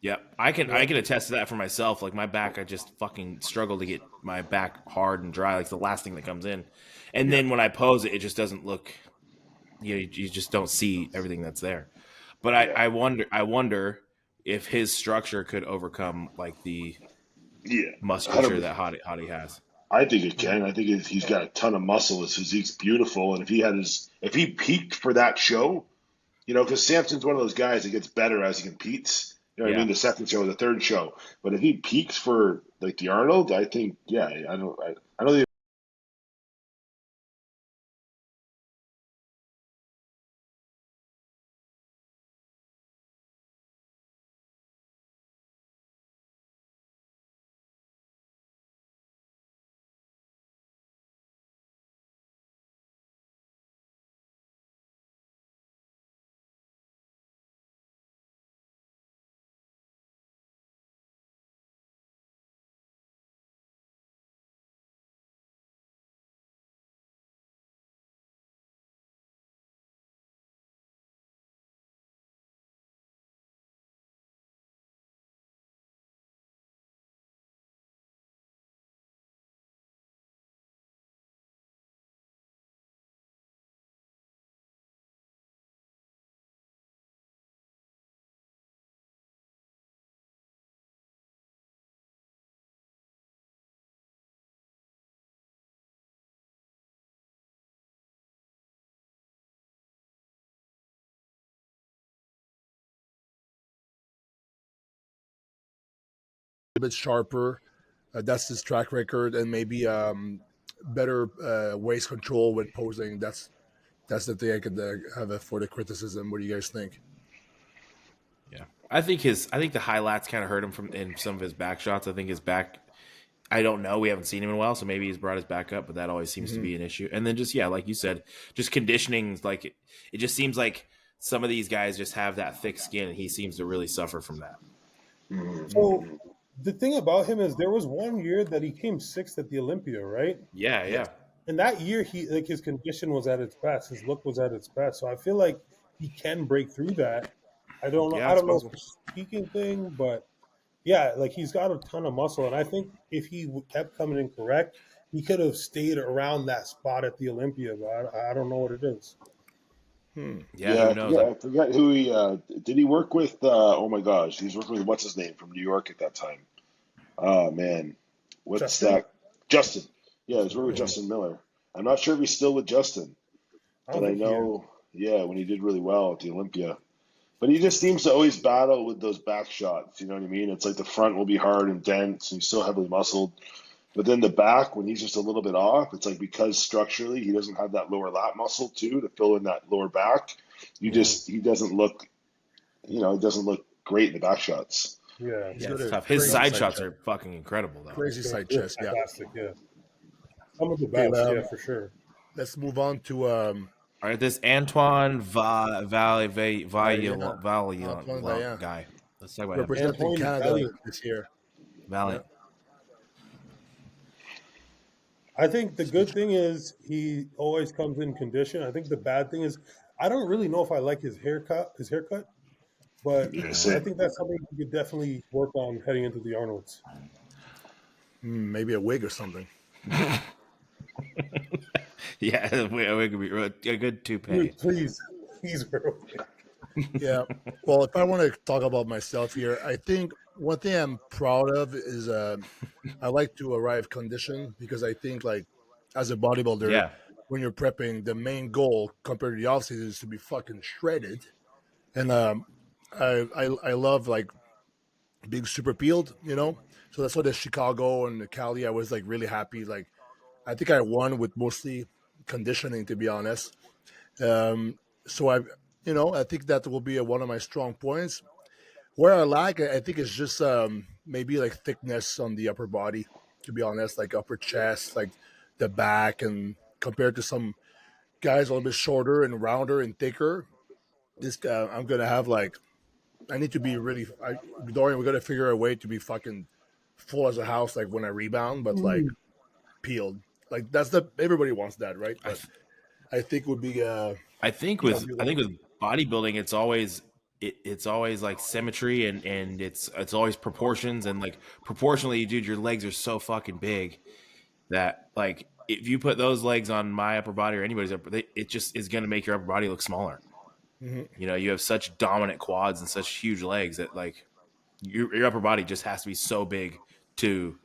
Yeah, I can attest to that for myself. Like my back, I just fucking struggle to get my back hard and dry. Like it's the last thing that comes in, and then when I pose it, it just doesn't look. You just don't see everything that's there. But Yeah. I wonder if his structure could overcome like the Yeah. musculature 100%. that Hadi has. I think it can. I think he's got a ton of muscle. His physique's beautiful, and if he peaked for that show, because Samson's one of those guys that gets better as he competes. You know what I Yeah. mean? The second show, the third show, but if he peaks for like the Arnold, I think, yeah, I don't think a bit sharper. That's his track record, and maybe better waist control with posing. That's the thing I could have for the criticism. What do you guys think? Yeah, I think the highlights kind of hurt him from in some of his back shots. I think his back. I don't know. We haven't seen him in a while, so maybe he's brought his back up, but that always seems to be an issue. And then just like you said, just conditioning. Like it just seems like some of these guys just have that thick skin, and he seems to really suffer from that. So the thing about him is there was one year that he came sixth at the Olympia, right? Yeah. And that year, his condition was at its best. His look was at its best. So I feel like he can break through that. I don't know. Yeah, I don't know if possible. it's a speaking thing, but yeah, like he's got a ton of muscle. And I think if he kept coming in correct, he could have stayed around that spot at the Olympia. But I don't know what it is. Yeah, who knows? I forget who he did. He work with? Oh my gosh, he was working with what's his name from New York at that time. Oh man, what's Justin? that? Justin. Yeah, he was working with Justin Miller. I'm not sure if he's still with Justin, but I think he is. know, when he did really well at the Olympia. But he just seems to always battle with those back shots. You know what I mean? It's like the front will be hard and dense, and he's so heavily muscled. But then the back, when he's just a little bit off, it's like because structurally he doesn't have that lower lat muscle too to fill in that lower back. He doesn't look, it doesn't look great in the back shots. Yeah, It's tough. His side shots are fucking incredible, though. Crazy side chest. Yeah. fantastic. Yeah, some of the best. Okay, Yeah, for sure. Let's move on to All right, this Antoine Vaillant Vaillant. guy. Let's talk about him. representing Antoine Canada Vaillant. this year. Vaillant. I think the good thing is he always comes in condition. I think the bad thing is I don't really know if I like his haircut, but Yeah, I same. think that's something you could definitely work on heading into the Arnolds. Maybe a wig or something. Yeah, we could be a good toupee. Please, bro. Yeah. Well, if I want to talk about myself here, I think one thing I'm proud of is I like to arrive conditioned because I think like as a bodybuilder, Yeah. when you're prepping, the main goal compared to the off season is to be fucking shredded. And I love like being super peeled, So that's why the Chicago and the Cali, I was like really happy. Like I think I won with mostly conditioning, to be honest. So I think that will be one of my strong points. Where I lack, I think it's just maybe like thickness on the upper body, to be honest, like upper chest, like the back, and compared to some guys a little bit shorter and rounder and thicker, this guy, I'm gonna have like I need to be really. Dorian, we're gonna figure a way to be fucking full as a house, like when I rebound, but like peeled. Like that's everybody wants that, right? But I think would be. I think with bodybuilding, it's always like symmetry and it's always proportions and like proportionally, dude, your legs are so fucking big that like if you put those legs on my upper body or anybody's it just is going to make your upper body look smaller. You have such dominant quads and such huge legs that like your upper body just has to be so big to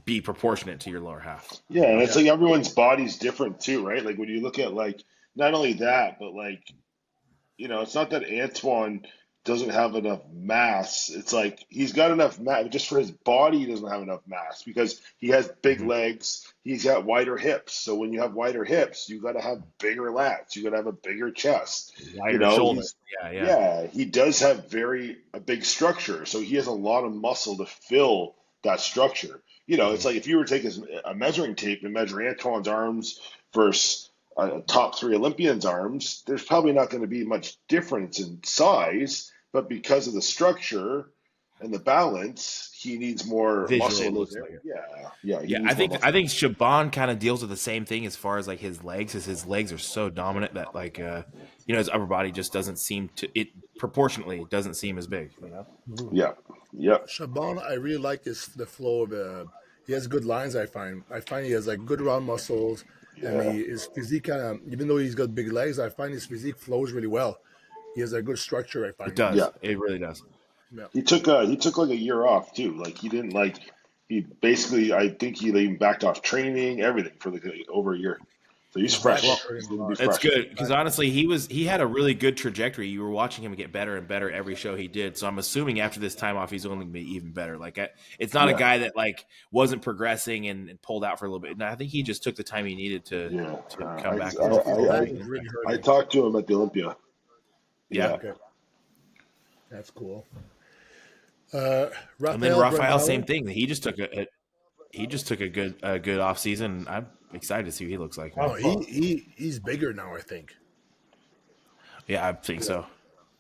be proportionate to your lower half. Yeah, and it's like everyone's body's different too, right? Like when you look at like not only that, but like it's not that Antoine doesn't have enough mass. It's like he's got enough mass just for his body. He doesn't have enough mass because he has big legs. He's got wider hips. So when you have wider hips, you got to have bigger lats. You got to have a bigger chest. Wider shoulders. Yeah. He does have a big structure. So he has a lot of muscle to fill that structure. It's like if you were to take a measuring tape and measure Antoine's arms versus top 3 Olympians' arms, there's probably not going to be much difference in size, but because of the structure and the balance, he needs more muscle in those areas. I think Shaaban kind of deals with the same thing as far as like his legs, as his legs are so dominant that like his upper body just doesn't seem to proportionately doesn't seem as big. Yeah. Shaaban, I really like the flow of. He has good lines. I find he has like good round muscles. And his physique, even though he's got big legs, I find his physique flows really well. He has a good structure, I find. It does. Yeah. It really does. Yeah. He took like a year off too. Like he didn't he basically, I think he even backed off training, everything for like over a year. So he's His fresh. back is He's hurting a going to be lot. That's fresh. good because honestly, he had a really good trajectory. You were watching him get better and better every show he did. So I'm assuming after this time off, he's only going to be even better. Like it's not a Yeah. guy that like wasn't progressing and pulled out for a little bit. No, I think he just took the time he needed to Yeah. come back. His to back full is really I hurting. talked to him at the Olympia. Yeah. Okay. That's cool. And then Rafael Rafael, Brandao. same thing. He just took a good off season. I'm excited to see what he looks like. Man. Oh, he's bigger now, I think. Yeah, I think so.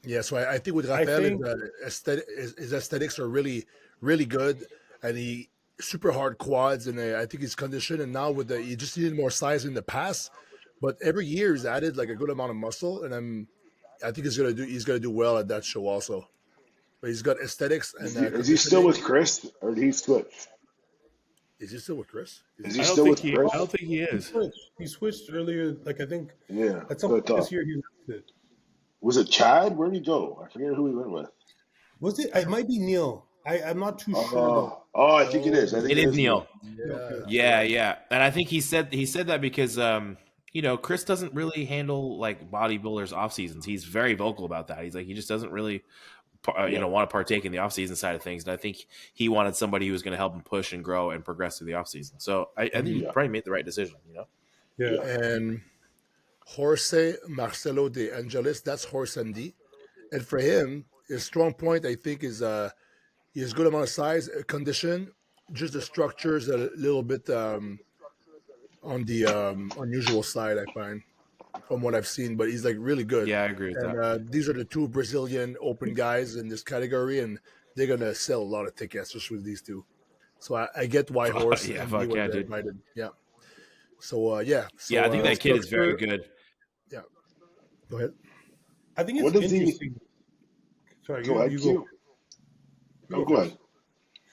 Yeah, so I think with Rafael, think- his aesthetics are really, really good, and he super hard quads, and I think his condition. And now with he just needed more size in the past, but every year he's added like a good amount of muscle, and I think he's gonna do well at that show also. But he's got aesthetics and Is he still conditioning. with Chris, or did he switch? Is he still with Chris? Is he still with Chris? I don't think he is. He switched earlier. Like I think Yeah. at some that's point what I this thought. year he left it. Was it Chad? Where did he go? I forget who he went with. Was it? It might be Neil. I'm not too sure though. I think it is. I think It is Neil. Yeah. Yeah, and I think he said that because Chris doesn't really handle like bodybuilders off seasons. He's very vocal about that. He's like he just doesn't really want to partake in the off season side of things. And I think he wanted somebody who was going to help him push and grow and progress through the off season. So I think he probably made the right decision. Yeah. And Jorge Marcelo de Angelis, that's Horse MD. And for him, his strong point, I think, is he has good amount of size, condition. Just the structure is a little bit on the unusual side, I find, from what I've seen. But he's like really good. Yeah, I agree with that. And these are the two Brazilian open guys in this category, and they're gonna sell a lot of tickets just with these two. So I get why Horse yeah, and fuck he yeah, were dude. invited. Yeah. So yeah. So, Yeah, I think that kid is very structure- good. Yeah. Go ahead. I think What it's does he- interesting. Sorry, Go ahead, you Q. go. Oh, go ahead.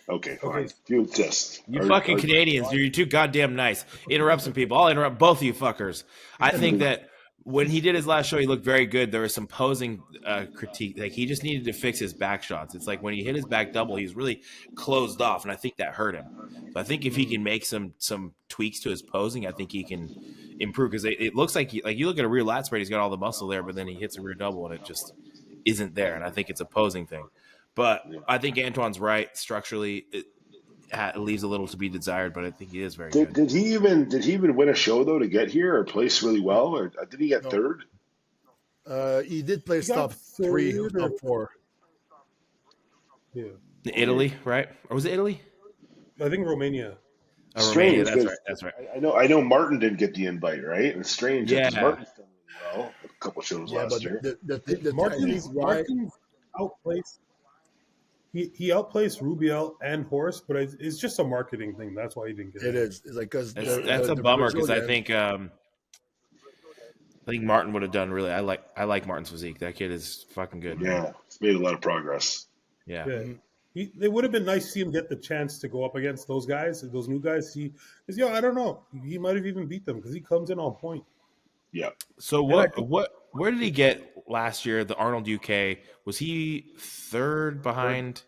Okay, fine. Okay. You insist. You fucking Canadians, you're too goddamn nice. Interrupt some people. I'll interrupt both of you fuckers. I think that when he did his last show, he looked very good. There was some posing critique. Like he just needed to fix his back shots. It's like when he hit his back double, he was really closed off, and I think that hurt him. So I think if he can make some tweaks to his posing, I think he can improve because it looks like you look at a rear lat spread, he's got all the muscle there, but then he hits a rear double and it just isn't there. And I think it's a posing thing. But I think Antoine's right. Structurally, it leaves a little to be desired, but I think he is very good. Did he even win a show though to get here or place really well, or did he get third? He did play He got top 3 or third top or- 4. Yeah. Italy, right? Or was it Italy? I think Romania. Oh, Strange, Romania. That's because right. That's right. I know Martin didn't get the invite, right? And strange, because Yeah. Martin's done really well a couple shows Yeah, last but year. the Martin's why outplaced. He outplaced Rubiel and Horse, but it's just a marketing thing. That's why he didn't get it is. It's like because That's a bummer because I think Martin would have done really. I like Martin's physique. That kid is fucking good. Man. Yeah, it's made a lot of progress. Yeah. Yeah. It would have been nice to see him get the chance to go up against those guys, those new guys. I don't know. He might have even beat them because he comes in on point. Yeah. So where did he get last year? The Arnold UK, was he third behind?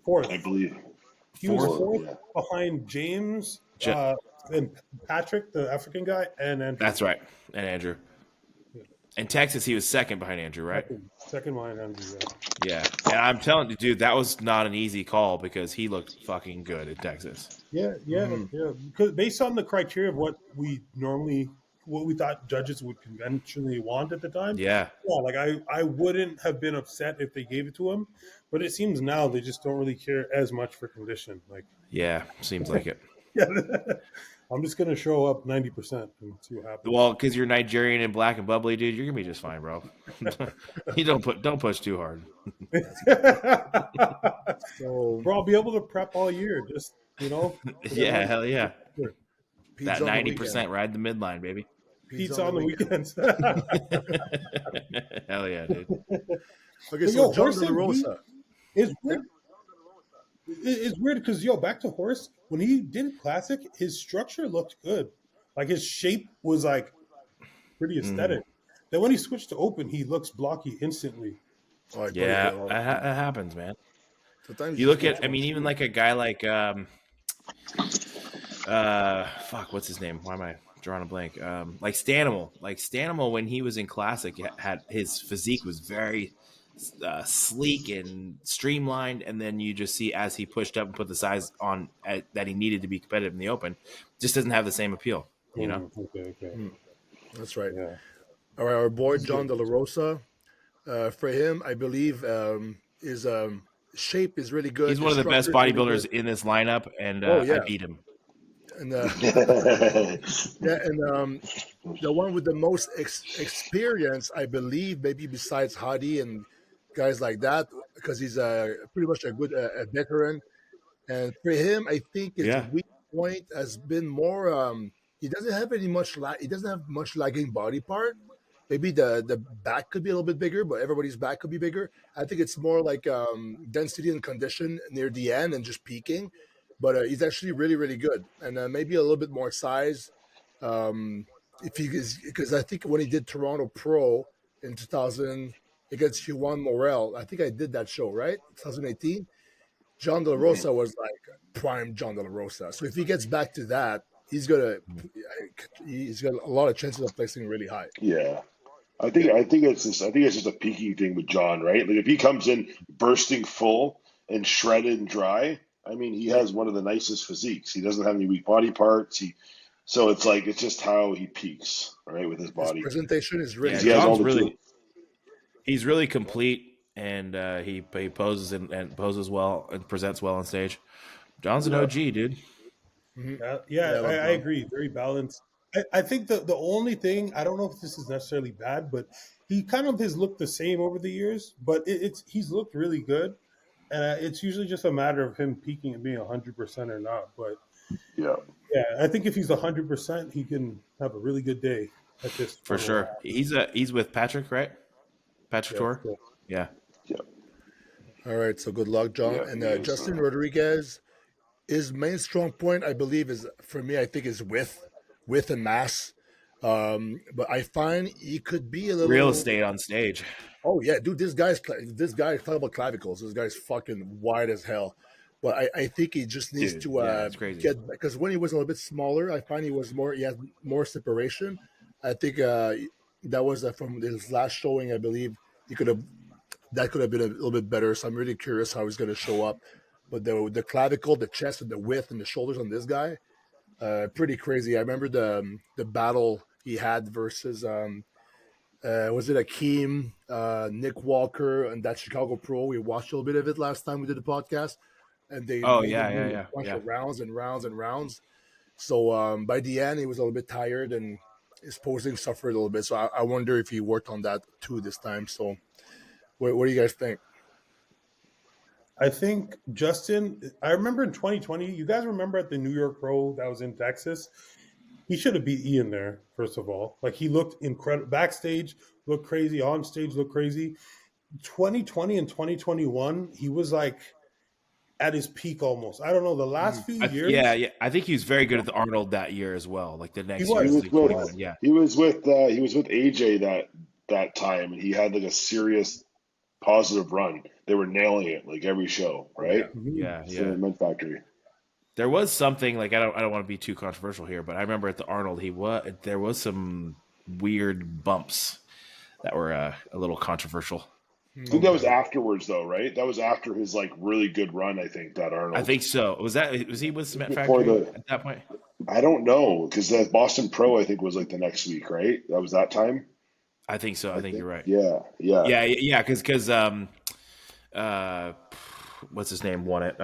Fourth. I believe. He was Fourth, fourth yeah. behind James Ja- and Patrick, the African guy, and Andrew. That's right, and Andrew. In Texas, he was second behind Andrew, right? Second behind Andrew. Yeah. Yeah, and I'm telling you, dude, that was not an easy call because he looked fucking good in Texas. Yeah. Because based on the criteria of what we thought judges would conventionally want at the time. Yeah, Like I wouldn't have been upset if they gave it to him, but it seems now they just don't really care as much for condition. Like, yeah, seems like it. yeah, I'm just gonna show up 90% and see what happens. Well, because you're Nigerian and black and bubbly, dude, you're gonna be just fine, bro. You don't push too hard. so Bro, I'll be able to prep all year. Just Yeah, hell yeah. Pete's That on the 90% weekend. ride the midline, baby. Pete's on the weekends. Hell yeah, dude. Okay, Yo, so John Horse and Delarosa. It's weird. It's weird because back to Horse, when he did Classic, his structure looked good. Like his shape was like pretty aesthetic. Then when he switched to Open, he looks blocky instantly. Oh, I Yeah, probably- that happens, man. Sometimes You just look get at, I mean, even like a guy like, fuck, what's his name? Why am I drawing a blank. Like Stanimal. Like Stanimal, when he was in Classic, had his physique was very sleek and streamlined, and then you just see as he pushed up and put the size on that he needed to be competitive in the Open, just doesn't have the same appeal. You know. Okay. That's right. Yeah. All right, our boy John Delarosa. For him, I believe his shape is really good. He's one His of the best structure is really bodybuilders good. in this lineup, and Oh I yeah, beat him. and yeah, and the one with the most experience, I believe, maybe besides Hadi and guys like that, because he's pretty much a good a veteran. And for him, I think his Yeah. weak point has been more. He doesn't have any much. He doesn't have much lagging body part. Maybe the back could be a little bit bigger, but everybody's back could be bigger. I think it's more like density and condition near the end and just peaking. But he's actually really really good, and maybe a little bit more size. If he is, because I think when he did Toronto Pro in 2000 against Juan Morel, I think I did that show right, 2018. John De La Rosa was like prime John De La Rosa. So if he gets back to that, he's got a lot of chances of placing really high. Yeah. I think it's just a peaking thing with John, right? Like if he comes in bursting full and shredded and dry, I mean, he has one of the nicest physiques. He doesn't have any weak body parts. So it's like it's just how he peaks, right, with his His body. presentation is really Yeah, Because he has all John's the tools. really he's really complete, and he poses and poses well and presents well on stage. John's an Yeah. OG, dude. Yeah, I love I John. agree. Very balanced. I think the only thing, I don't know if this is necessarily bad, but he kind of has looked the same over the years, but he's looked really good. And it's usually just a matter of him peaking and being 100% or not. But Yeah. yeah, I think if he's 100%, he can have a really good day at this For final sure. round. He's with Patrick, right? Patrick Yeah, Tour. so- Yeah. Yeah. All right, so good luck, John. Yeah. And He is. Justin Rodriguez, his main strong point, I believe, is for me, I think, is width and mass. But I find he could be a Real little. estate on stage. Oh yeah, dude, this guy's talking about clavicles. This guy's fucking wide as hell. But I think he just needs Dude, to yeah, it's crazy. get, because when he was a little bit smaller, I find he had more separation. I think that was from his last showing. I believe he could have that could have been a little bit better. So I'm really curious how he's going to show up. But the clavicle, the chest, and the width and the shoulders on this guy, pretty crazy. I remember the battle he had versus was it Akeem, Nick Walker, and that Chicago Pro? We watched a little bit of it last time we did the podcast, and they Oh made him do yeah. a bunch of rounds and rounds and rounds. So by the end, he was a little bit tired, and his posing suffered a little bit. So I wonder if he worked on that too this time. So what do you guys think? I think Justin, I remember in 2020, you guys remember at the New York Pro that was in Texas? He should have beat Ian there, first of all. Like he looked incredible. Backstage looked crazy. On stage looked crazy. 2020 and 2021, he was like at his peak almost. I don't know. The last few years. Yeah. I think he was very good at the Arnold that year as well. Like the next was. year. He was like, with 21, yeah. he was with AJ that time, and he had like a serious positive run. They were nailing it like every show, right? Yeah. So the Mint Factory. There was something like I don't want to be too controversial here, but I remember at the Arnold there was some weird bumps that were a little controversial. I think that was afterwards, though, right? That was after his like really good run. I think that Arnold. I think so. Was he with Cement Before Factory the- at that point? I don't know because the Boston Pro I think was like the next week, right? That was that time. I think so. I think you're right. Yeah. Yeah. Because what's his name won it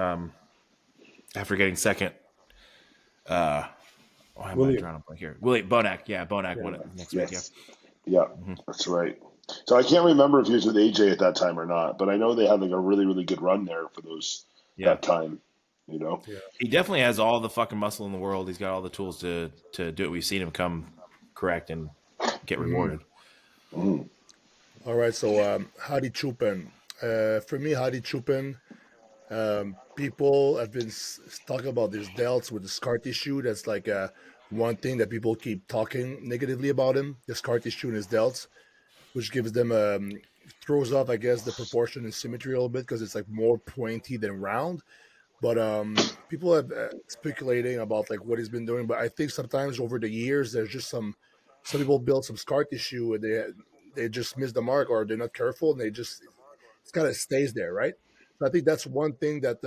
after getting second. Why am I William. drawing a blank here? William Bonac. Yeah, Bonac won it next week. Yeah. Yes. Yeah, that's right. So I can't remember if he was with AJ at that time or not, but I know they had like a really, really good run there for that time. You know, He definitely has all the fucking muscle in the world. He's got all the tools to do it. We've seen him come correct and get rewarded. All right, so Hadi Choopan. For me, Hadi Choopan, people have been talking about these delts with the scar tissue. That's like one thing that people keep talking negatively about him, the scar tissue in his delts, which gives them throws off, I guess, the proportion and symmetry a little bit because it's like more pointy than round. But people have speculating about like what he's been doing. But I think sometimes over the years, there's just some people build some scar tissue and they just miss the mark or they're not careful and they just it kind of stays there, right? So I think that's one thing that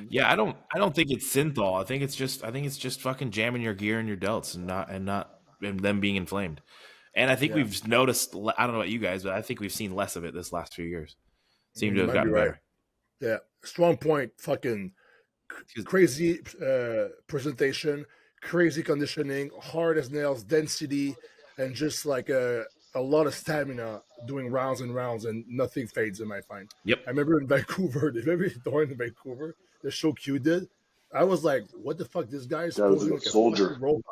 Yeah, I don't think it's synthol. I think it's just fucking jamming your gear and your delts and them being inflamed. And I think yeah, we've noticed. I don't know about you guys, but I think we've seen less of it this last few years. Seem to you have might be gotten right. better. Yeah, strong point. Fucking 'Cause- crazy presentation, crazy conditioning, hard as nails, density, and just like a lot of stamina doing rounds and rounds, and nothing fades in my find. Yep. I remember in Vancouver, remember Dorian in Vancouver, the show Q did. I was like, what the fuck? This guy is That was posing a like a soldier. fucking robot.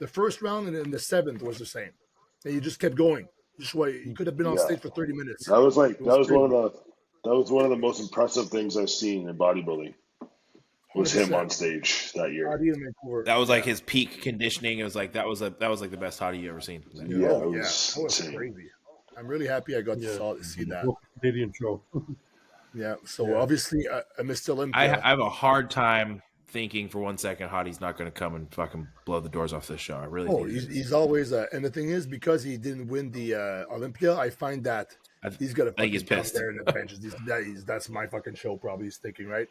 The first round and then the seventh was the same. And you just kept going. Just why you could have been on Yeah, stage for 30 minutes. that was like It was crazy. that was one of the most impressive things I've seen in bodybuilding. Was him 100%. on stage that year. Hadi in Vancouver. That was like Yeah. his peak conditioning. It was like that was like the best hottie you ever seen. Yeah, Oh it yeah, was that was insane. crazy. I'm really happy I got Yeah. to see that. Local Canadian show. Yeah. So Yeah. obviously, Mr. I Olympia. have a hard time thinking for 1 second Hottie's not going to come and fucking blow the doors off this show. I really Oh, think he's always. And the thing is, because he didn't win the Olympia, I find that I he's gonna think he's fucking come pissed. there in the benches. That's my fucking show. Probably he's thinking, right?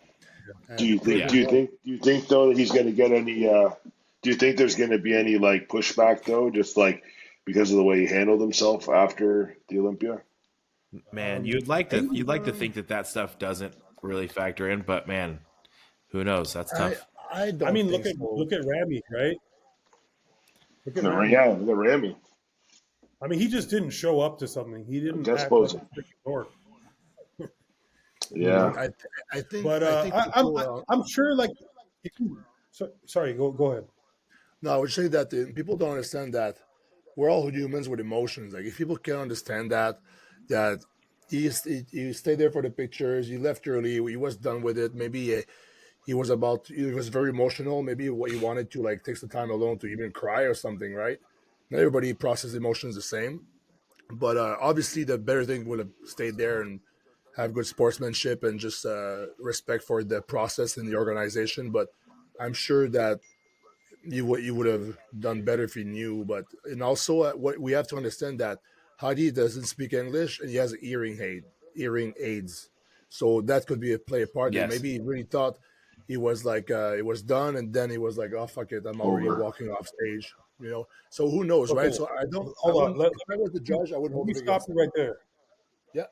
Do you think? Yeah. Do you think though that he's going to get any? Do you think there's going to be any like pushback though, just like because of the way he handled himself after the Olympia? Man, you'd like to think that stuff doesn't really factor in, but man, who knows? That's tough. I don't. I mean, think look at Ramy, right? Look at The, Ramy. yeah, the Ramy. I mean, he just didn't show up to something. He didn't Guess act like posing. a freaking dork. Yeah, I think. But I think people, I'm sure, like, sorry, go ahead. no, I would say that people don't understand that we're all humans with emotions. Like if people can't understand that he stayed there for the pictures, he left early, he was done with it. Maybe he was very emotional. Maybe what he wanted to like take some time alone to even cry or something, right? Not everybody processes emotions the same, but obviously the better thing would have stayed there and have good sportsmanship and just respect for the process and the organization. But I'm sure that you would have done better if you knew. But and also what we have to understand that Hadi doesn't speak English and he has hearing aids, so that could be play a part. And Yes. maybe he really thought he was like it was done, and then he was like, oh fuck it, I'm already over. walking off stage. So who knows, right? Okay, So I don't. hold on. If I was the judge, I wouldn't Let hold me it stop against you him. right there. Yeah.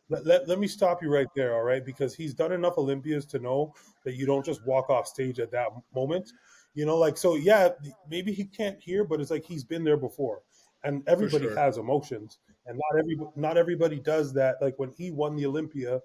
Let me stop you right there, all right? Because he's done enough Olympias to know that you don't just walk off stage at that moment. Like, so yeah, maybe he can't hear, but it's like he's been there before. And everybody sure. has emotions. And not everybody does that. Like when he won the Olympia,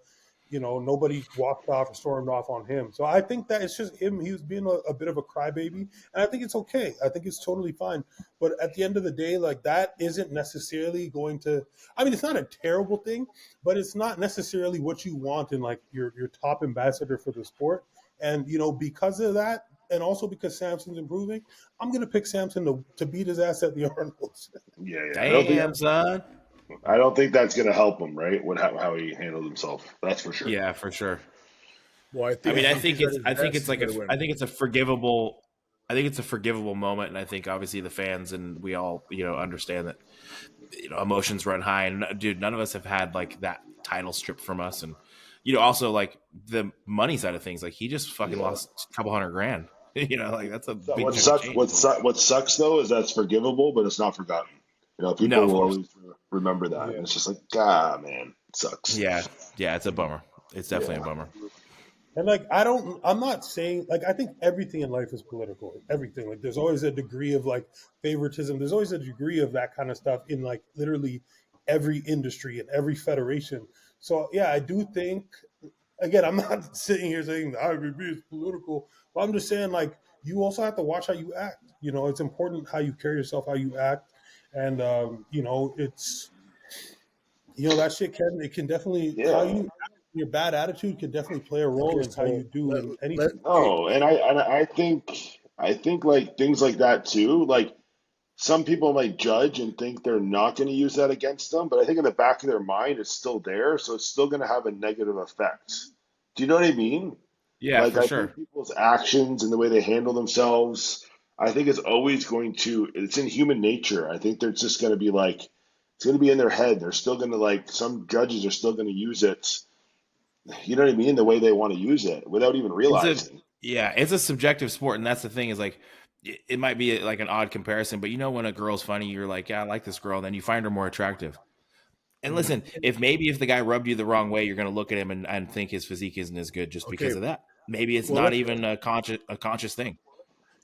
nobody walked off or stormed off on him. So I think that it's just him. He was being a bit of a crybaby. And I think it's okay. I think it's totally fine. But at the end of the day, like that isn't necessarily going to, I mean, it's not a terrible thing, but it's not necessarily what you want in like your top ambassador for the sport. And, because of that, and also because Samson's improving, I'm going to pick Samson to beat his ass at the Arnold's. Yeah. Damn, son. I don't think that's going to help him, right? How he handled himself. That's for sure. Yeah, for sure. Well, I I mean, I if think he's it's at his I think best, it's like he's gonna win. I think it's a forgivable moment, and I think obviously the fans and we all understand that emotions run high, and dude, none of us have had like that title stripped from us, and also like the money side of things, like he just fucking lost a couple $100,000. Like that's a big What chunk of sucks? change. What sucks though is that's forgivable, but it's not forgotten. People No, of will course. always remember that, and it's just like, man, it sucks. Yeah, it's a bummer. It's definitely a bummer. And like, I'm not saying, like, I think everything in life is political. Everything. Like, there's always a degree of like favoritism. There's always a degree of that kind of stuff in like literally every industry and every federation. So yeah, I do think, again, I'm not sitting here saying the IBB is political, but I'm just saying like, you also have to watch how you act. It's important how you carry yourself, how you act. And, it's, that shit can definitely, how you, your bad attitude can definitely play a role in how you do in anything. Oh, and I think like things like that too. Like some people might judge and think they're not going to use that against them, but I think in the back of their mind it's still there, so it's still going to have a negative effect. Do you know what I mean? Yeah, Like for I sure. think people's actions and the way they handle themselves, I think it's always going to. It's in human nature. I think they're just going to be like, it's going to be in their head. They're still going to like. Some judges are still going to use it. You know what I mean? The way they want to use it without even It's a realizing. yeah, it's a subjective sport, and that's the thing is like it might be like an odd comparison, but you know when a girl's funny, you're like, yeah, I like this girl, then you find her more attractive. And Mhm. listen, if the guy rubbed you the wrong way, you're going to look at him and think his physique isn't as good just Okay. because of that. Maybe it's Well, not even a conscious thing.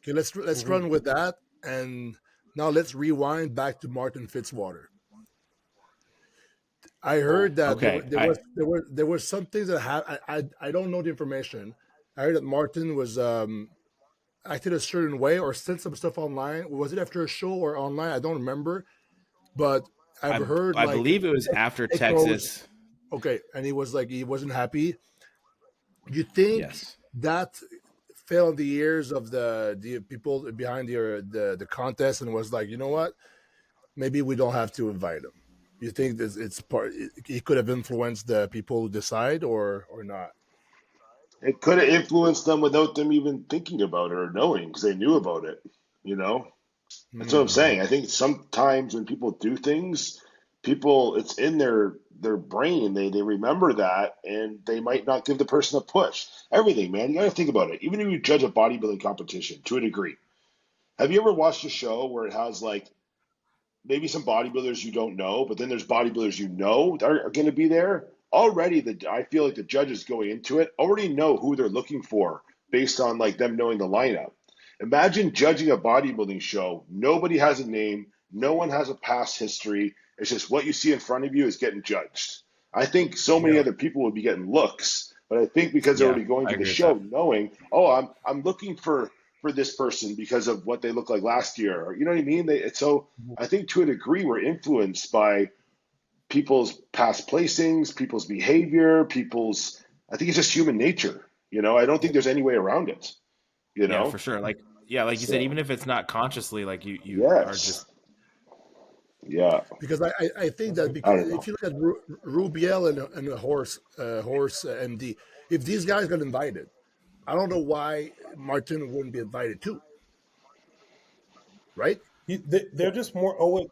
okay. Let's Mhm. run with that, and now let's rewind back to Martin Fitzwater. I heard Oh, that Okay, there was some things that I don't know the information. I heard that Martin was acted a certain way or sent some stuff online. Was it after a show or online? I don't remember, but I've I heard I like believe it was after echoes. Texas. Okay, and he was like he wasn't happy. You think Yes. that fell on the ears of the people behind the contest and was like, you know what? Maybe we don't have to invite him. You think this it's part? He could have influenced the people who decide, or not? It could have influenced them without them even thinking about it or knowing because they knew about it. You know, that's what I'm Hmm. saying. I think sometimes when people do things, people it's in their brain. They remember that and they might not give the person a push. Everything, man. You got to think about it. Even if you judge a bodybuilding competition to a degree, have you ever watched a show where it has like maybe some bodybuilders you don't know, but then there's bodybuilders you know that are going to be there. Already, I feel like the judges going into it already know who they're looking for based on like them knowing the lineup. Imagine judging a bodybuilding show. Nobody has a name. No one has a past history. It's just what you see in front of you is getting judged. I think so many Yeah, other people would be getting looks, but I think because they're Yeah, already going I to the agree with show that. knowing, oh, I'm looking for this person because of what they look like last year, or you know what I mean. So Mhm. I think to a degree we're influenced by people's past placings, people's behavior, people's. I think it's just human nature. I don't think there's any way around it. You Yeah, for know. sure. Like yeah, like you said, even So if it's not consciously, like you are just yes, yeah. because I think that I because don't if know. you look at Rubiel and a horse MD, if these guys got invited, I don't know why Martin wouldn't be invited too, right? They're just more. Oh wait,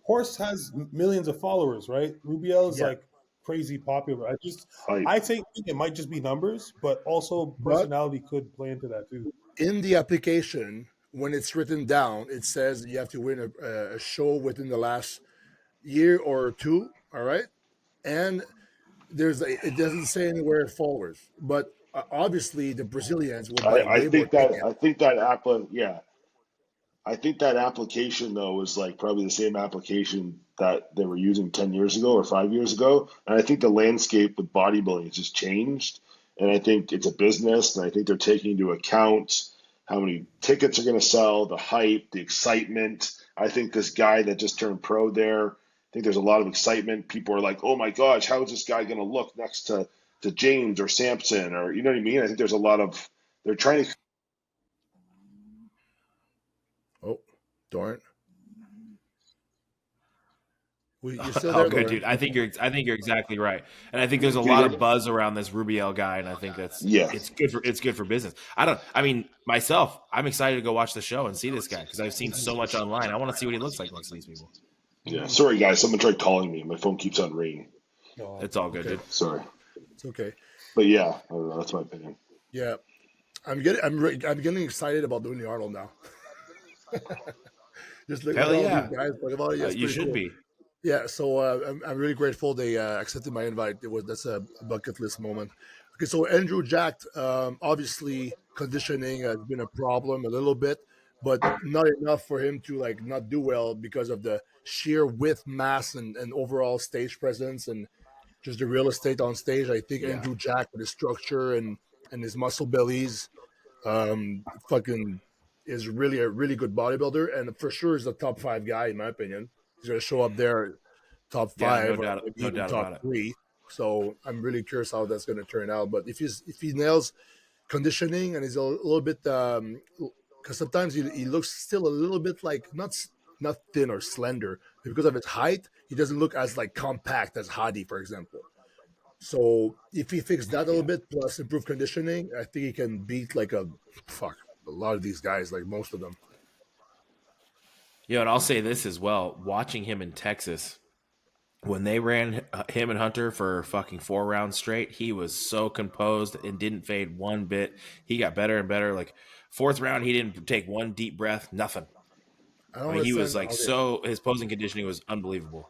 Horse has millions of followers, right? Rubiel is Yeah, like crazy popular. Hype. I think it might just be numbers, but also but personality could play into that too. in the application, when it's written down, it says you have to win a show within the last year or two. All right, and it doesn't say anywhere followers, but obviously the Brazilians will buy I way more think that tickets. I think that yeah. I think that application though was like probably the same application that they were using 10 years ago or 5 years ago. And I think the landscape with bodybuilding has just changed. And I think it's a business, and I think they're taking into account how many tickets are going to sell, the hype, the excitement. I think this guy that just turned pro there, I think there's a lot of excitement. People are like, "Oh my gosh, how is this guy going to look next to James or Samson?" Or you know what I mean? I think there's a lot of they're trying to. Oh, darn! You still oh there, good Doran? dude. I think you're exactly right. And I think there's a Can you lot hear of me? buzz around this Rubiel guy, and I think that's Yeah. it's good for business. I mean myself, I'm excited to go watch the show and see this guy because I've seen so much online. I want to see what he looks like next to these people. Yeah, Mhm. sorry guys, someone tried calling me. My phone keeps on ringing. No, It's all good, Okay, dude. Sorry, it's okay. but yeah, I don't know. That's my opinion. Yeah, I'm getting excited about doing the Arnold now. Just look Hell at all these yeah, guys talking about it. Yeah, it's you pretty should cool. be. Yeah, so I'm really grateful they accepted my invite. That's a bucket list moment. Okay, so Andrew Jack, obviously conditioning has been a problem a little bit, but not enough for him to like not do well because of the sheer width, mass, and overall stage presence and just the real estate on stage. I think Yeah, Andrew Jack with his structure and his muscle bellies, fucking is really a really good bodybuilder, and for sure is a top five guy in my opinion. He's gonna show up there top yeah, no five or doubt, maybe no even doubt top about it. three. So I'm really curious how that's going to turn out. But if he nails conditioning and he's a little bit, because sometimes he looks still a little bit like not thin or slender because of his height. He doesn't look as like compact as Hadi, for example. So if he fixes that a little bit plus improve conditioning, I think he can beat like a lot of these guys, like most of them. Yeah, and I'll say this as well. Watching him in Texas, when they ran him and Hunter for fucking 4 rounds straight, he was so composed and didn't fade one bit. He got better and better. Like 4th round, he didn't take one deep breath, nothing. I don't I mean, he was understand like his posing conditioning was unbelievable.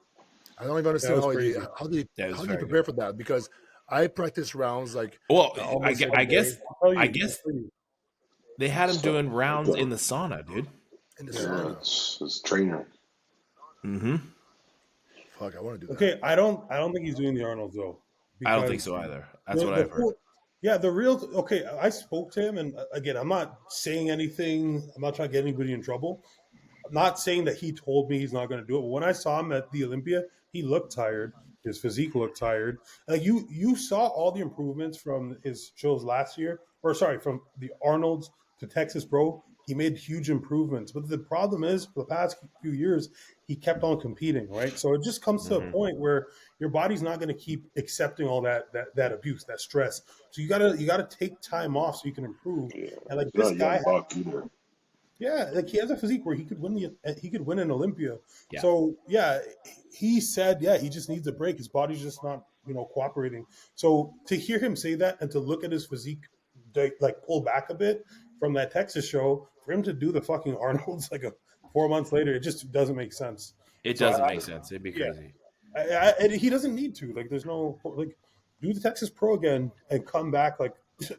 I don't even That understand was crazy. That how was do you very prepare good. for that? Because I practice rounds like Well, almost every guess day I'll tell I you, guess it's pretty- they had him doing rounds Go. in the sauna, dude. in the Yeah. sauna. It's his trainer. Mm-hmm. Fuck, I want to do that. Okay, I don't think he's doing the Arnold though. I don't think Because so either. That's the, what the I've heard. full- yeah, the real okay. I spoke to him, and again, I'm not saying anything. I'm not trying to get anybody in trouble. I'm not saying that he told me he's not going to do it. But when I saw him at the Olympia, he looked tired. His physique looked tired. Like you saw all the improvements from his shows last year, or sorry, from the Arnold's to Texas Pro. He made huge improvements. But the problem is, for the past few years, he kept on competing, right? So it just comes to a Mm-hmm. point where your body's not going to keep accepting all that abuse, that stress. So you gotta take time off so you can improve. Yeah, And like he's this not a guy young buck either. yeah, like he has a physique where he could win an Olympia. Yeah. So yeah, he said he just needs a break. His body's just not cooperating. So to hear him say that and to look at his physique like pull back a bit from that Texas show, for him to do the fucking Arnold's like 4 months later, it just doesn't make sense. It So doesn't make sense. It'd be yeah, crazy. and he doesn't need to. Like there's no like do the Texas Pro again and come back like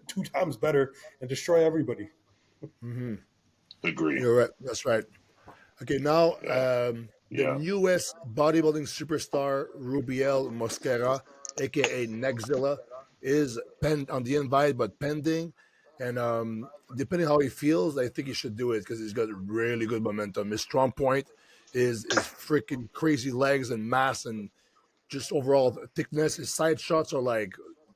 2 times better and destroy everybody. Mm-hmm. Agree. You're right. That's right. Okay, now the Yeah. newest bodybuilding superstar Rubiel Mosquera, aka Nexzilla, is on the invite, but pending. And depending how he feels, I think he should do it because he's got really good momentum. His strong point is freaking crazy legs and mass and just overall thickness. His side shots are like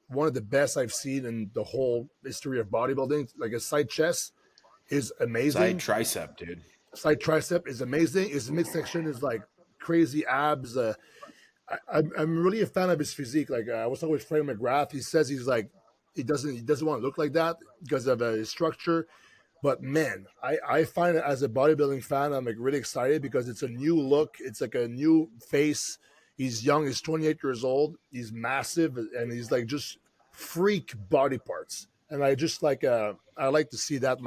one of the best I've seen in the whole history of bodybuilding. Like his side chest is Side amazing. tricep, dude. Side tricep is amazing. His midsection is like crazy abs. I'm really a fan of his physique. Like I was talking with Frank McGrath. He says he's like he doesn't want to look like that because of his structure. But man, I find it as a bodybuilding fan, I'm like really excited because it's a new look. It's like a new face. He's young. He's 28 years old. He's massive and he's like just freak body parts. And I just like I like to see that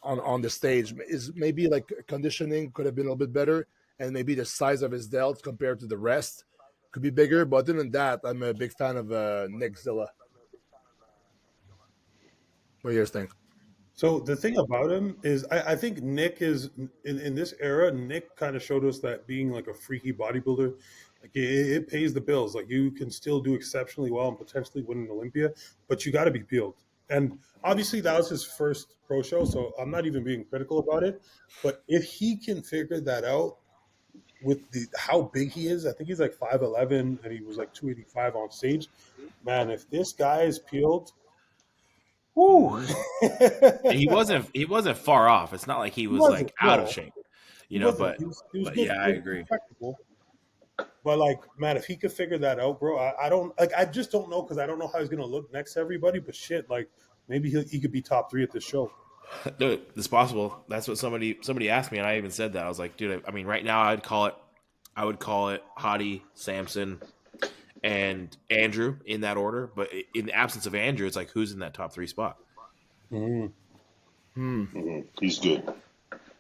on the stage is maybe like conditioning could have been a little bit better, and maybe the size of his delts compared to the rest could be bigger. But other than that, I'm a big fan of Nick Zilla. What do you guys think? So the thing about him is, I think Nick is in this era. Nick kind of showed us that being like a freaky bodybuilder, like it pays the bills. Like you can still do exceptionally well and potentially win an Olympia, but you got to be peeled. And obviously that was his first pro show, so I'm not even being critical about it. But if he can figure that out with how big he is, I think he's like 5'11", and he was like 285 on stage. Man, if this guy is peeled, whoo. Mm-hmm. And he wasn't far off. It's not like he He was wasn't. like out of No, shape, he wasn't. but He was but good. yeah, I He was agree. respectable. But like, man, if he could figure that out, bro, I don't like. I just don't know because I don't know how he's gonna look next to everybody. But shit, like maybe he could be top 3 at this show. Dude, it's possible. That's what somebody asked me, and I even said that. I was like, dude, I mean, right now I would call it Hadi, Samson, and Andrew in that order. But in the absence of Andrew, it's like who's in that top 3 spot? Mm-hmm. He's good.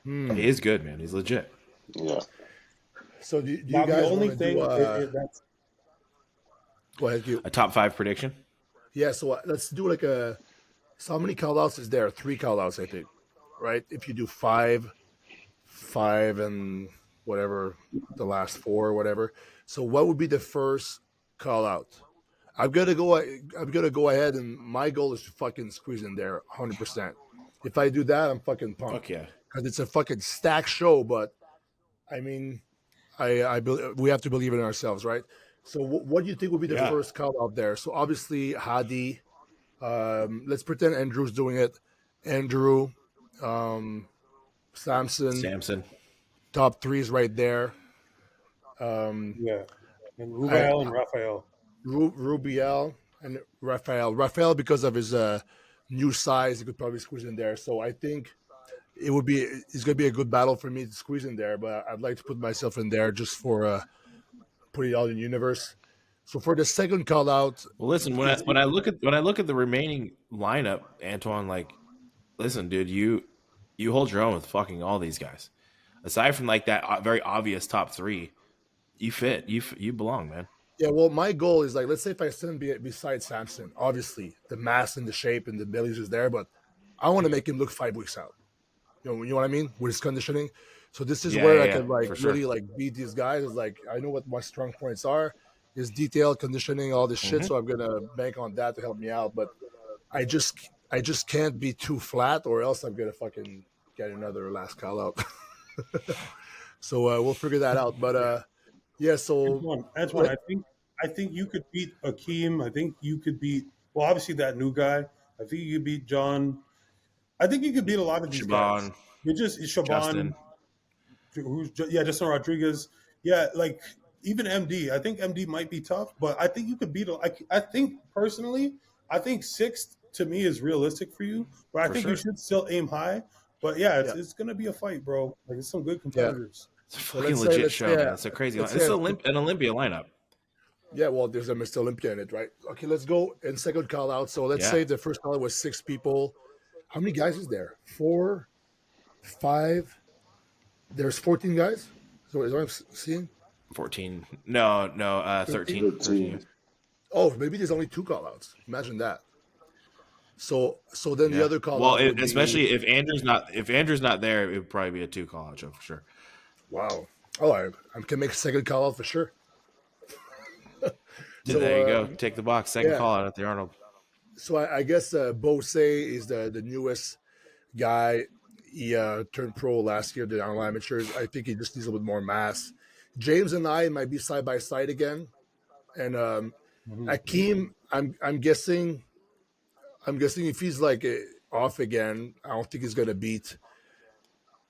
He is good, man. He's legit. Yeah. So do you Now the guys only want to thing do? that's Go ahead, Q. A top 5 prediction. Yeah. So let's do like a. So how many call outs is there? 3 call outs, I think. Right? If you do five, and whatever the last 4 or whatever. So what would be the first call out? I'm gonna go ahead, and my goal is to fucking squeeze in there 100%. If I do that, I'm fucking pumped. Fuck yeah. Because it's a fucking stacked show. But I mean, we have to believe in ourselves, right? So what do you think would be the Yeah. first call out there? So obviously Hadi. Let's pretend Andrew's doing it. Andrew, Samson, top 3 is right there. yeah, and Rubiel and Rafael. Rubiel and Rafael. Rafael, because of his new size, he could probably squeeze in there. So I think it's going to be a good battle for me to squeeze in there. But I'd like to put myself in there just for putting it out in the universe. So for the second call out, Well, listen, when I look at the remaining lineup, Antoine, like, listen, dude, you hold your own with fucking all these guys. Aside from like that very obvious top three, you fit. You belong, man. yeah. Well, my goal is like, let's say if I stand beside Samson, obviously the mass and the shape and the bellies is there, but I want to make him look 5 weeks out. You know what I mean with his conditioning. So this is where I Yeah, can like for sure. really like beat these guys. Is like I know what my strong points are, his detail, conditioning, all this shit. So I'm gonna bank on that to help me out. But I just can't be too flat, or else I'm gonna fucking get another last call out. So we'll figure that out. But yeah. So Antoine, I think you could beat Akeem. I think you could beat obviously that new guy. I think you could beat John. I think you could beat a lot of these guys. Shaaban, You're just Shaban, Justin. Justin Rodriguez. Yeah, like even MD. I think MD might be tough, but I think you could beat. I think personally, I think sixth to me is realistic for you, but I For think sure. you should still aim high. But yeah, yeah, it's gonna be a fight, bro. Like it's some good yeah. competitors. It's a So fucking legit show, let's say, man. It's a crazy line. let's It's say an Olympia lineup. yeah, well, there's a Mr. Olympia in it, right? Okay, let's go in second call out. So let's Yeah. say the first call out was 6 people. How many guys is there? 4, 5. There's 14 guys. So is what I'm seeing? 14. No, 13. 13. Oh, maybe there's only 2 call outs. Imagine that. So then the Yeah. other call Well, out would especially be if Andrew's not there, it would probably be a 2 call out show for sure. wow. Oh, I can make a second call out for sure. So There you go. Take the box. Second yeah. call out at the Arnold. So I guess Bose is the newest guy. He turned pro last year, the online amateurs. I think he just needs a little bit more mass. James and I might be side by side again, and Akeem, I'm guessing if he's like off again, I don't think he's gonna beat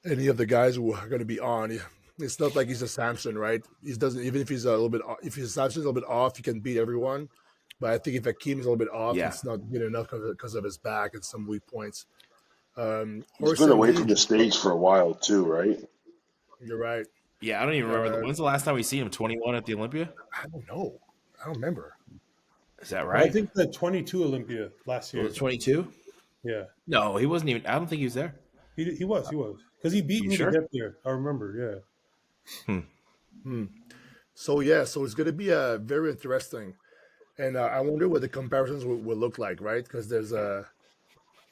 any of the guys who are gonna be on. It's not like he's a Samson, right? He doesn't even if he's a little bit if he's Samson's a little bit off, he can beat everyone. But I think if Akeem is a little bit off, Yeah. it's not good enough because of his back and some weak points. He's Horse been away MD, from the stage for a while too, right? you're right. Yeah, I don't even remember. When's the last time we seen him? 21 at the Olympia? I don't know. I don't remember. Is that I right? think the 22 Olympia last year. Was it 22? Yeah, No, he wasn't even. I don't think he was there. he was because he beat You me sure? to get there. I remember. Yeah. So yeah, so it's going to be very interesting, and I wonder what the comparisons will look like, right? Because there's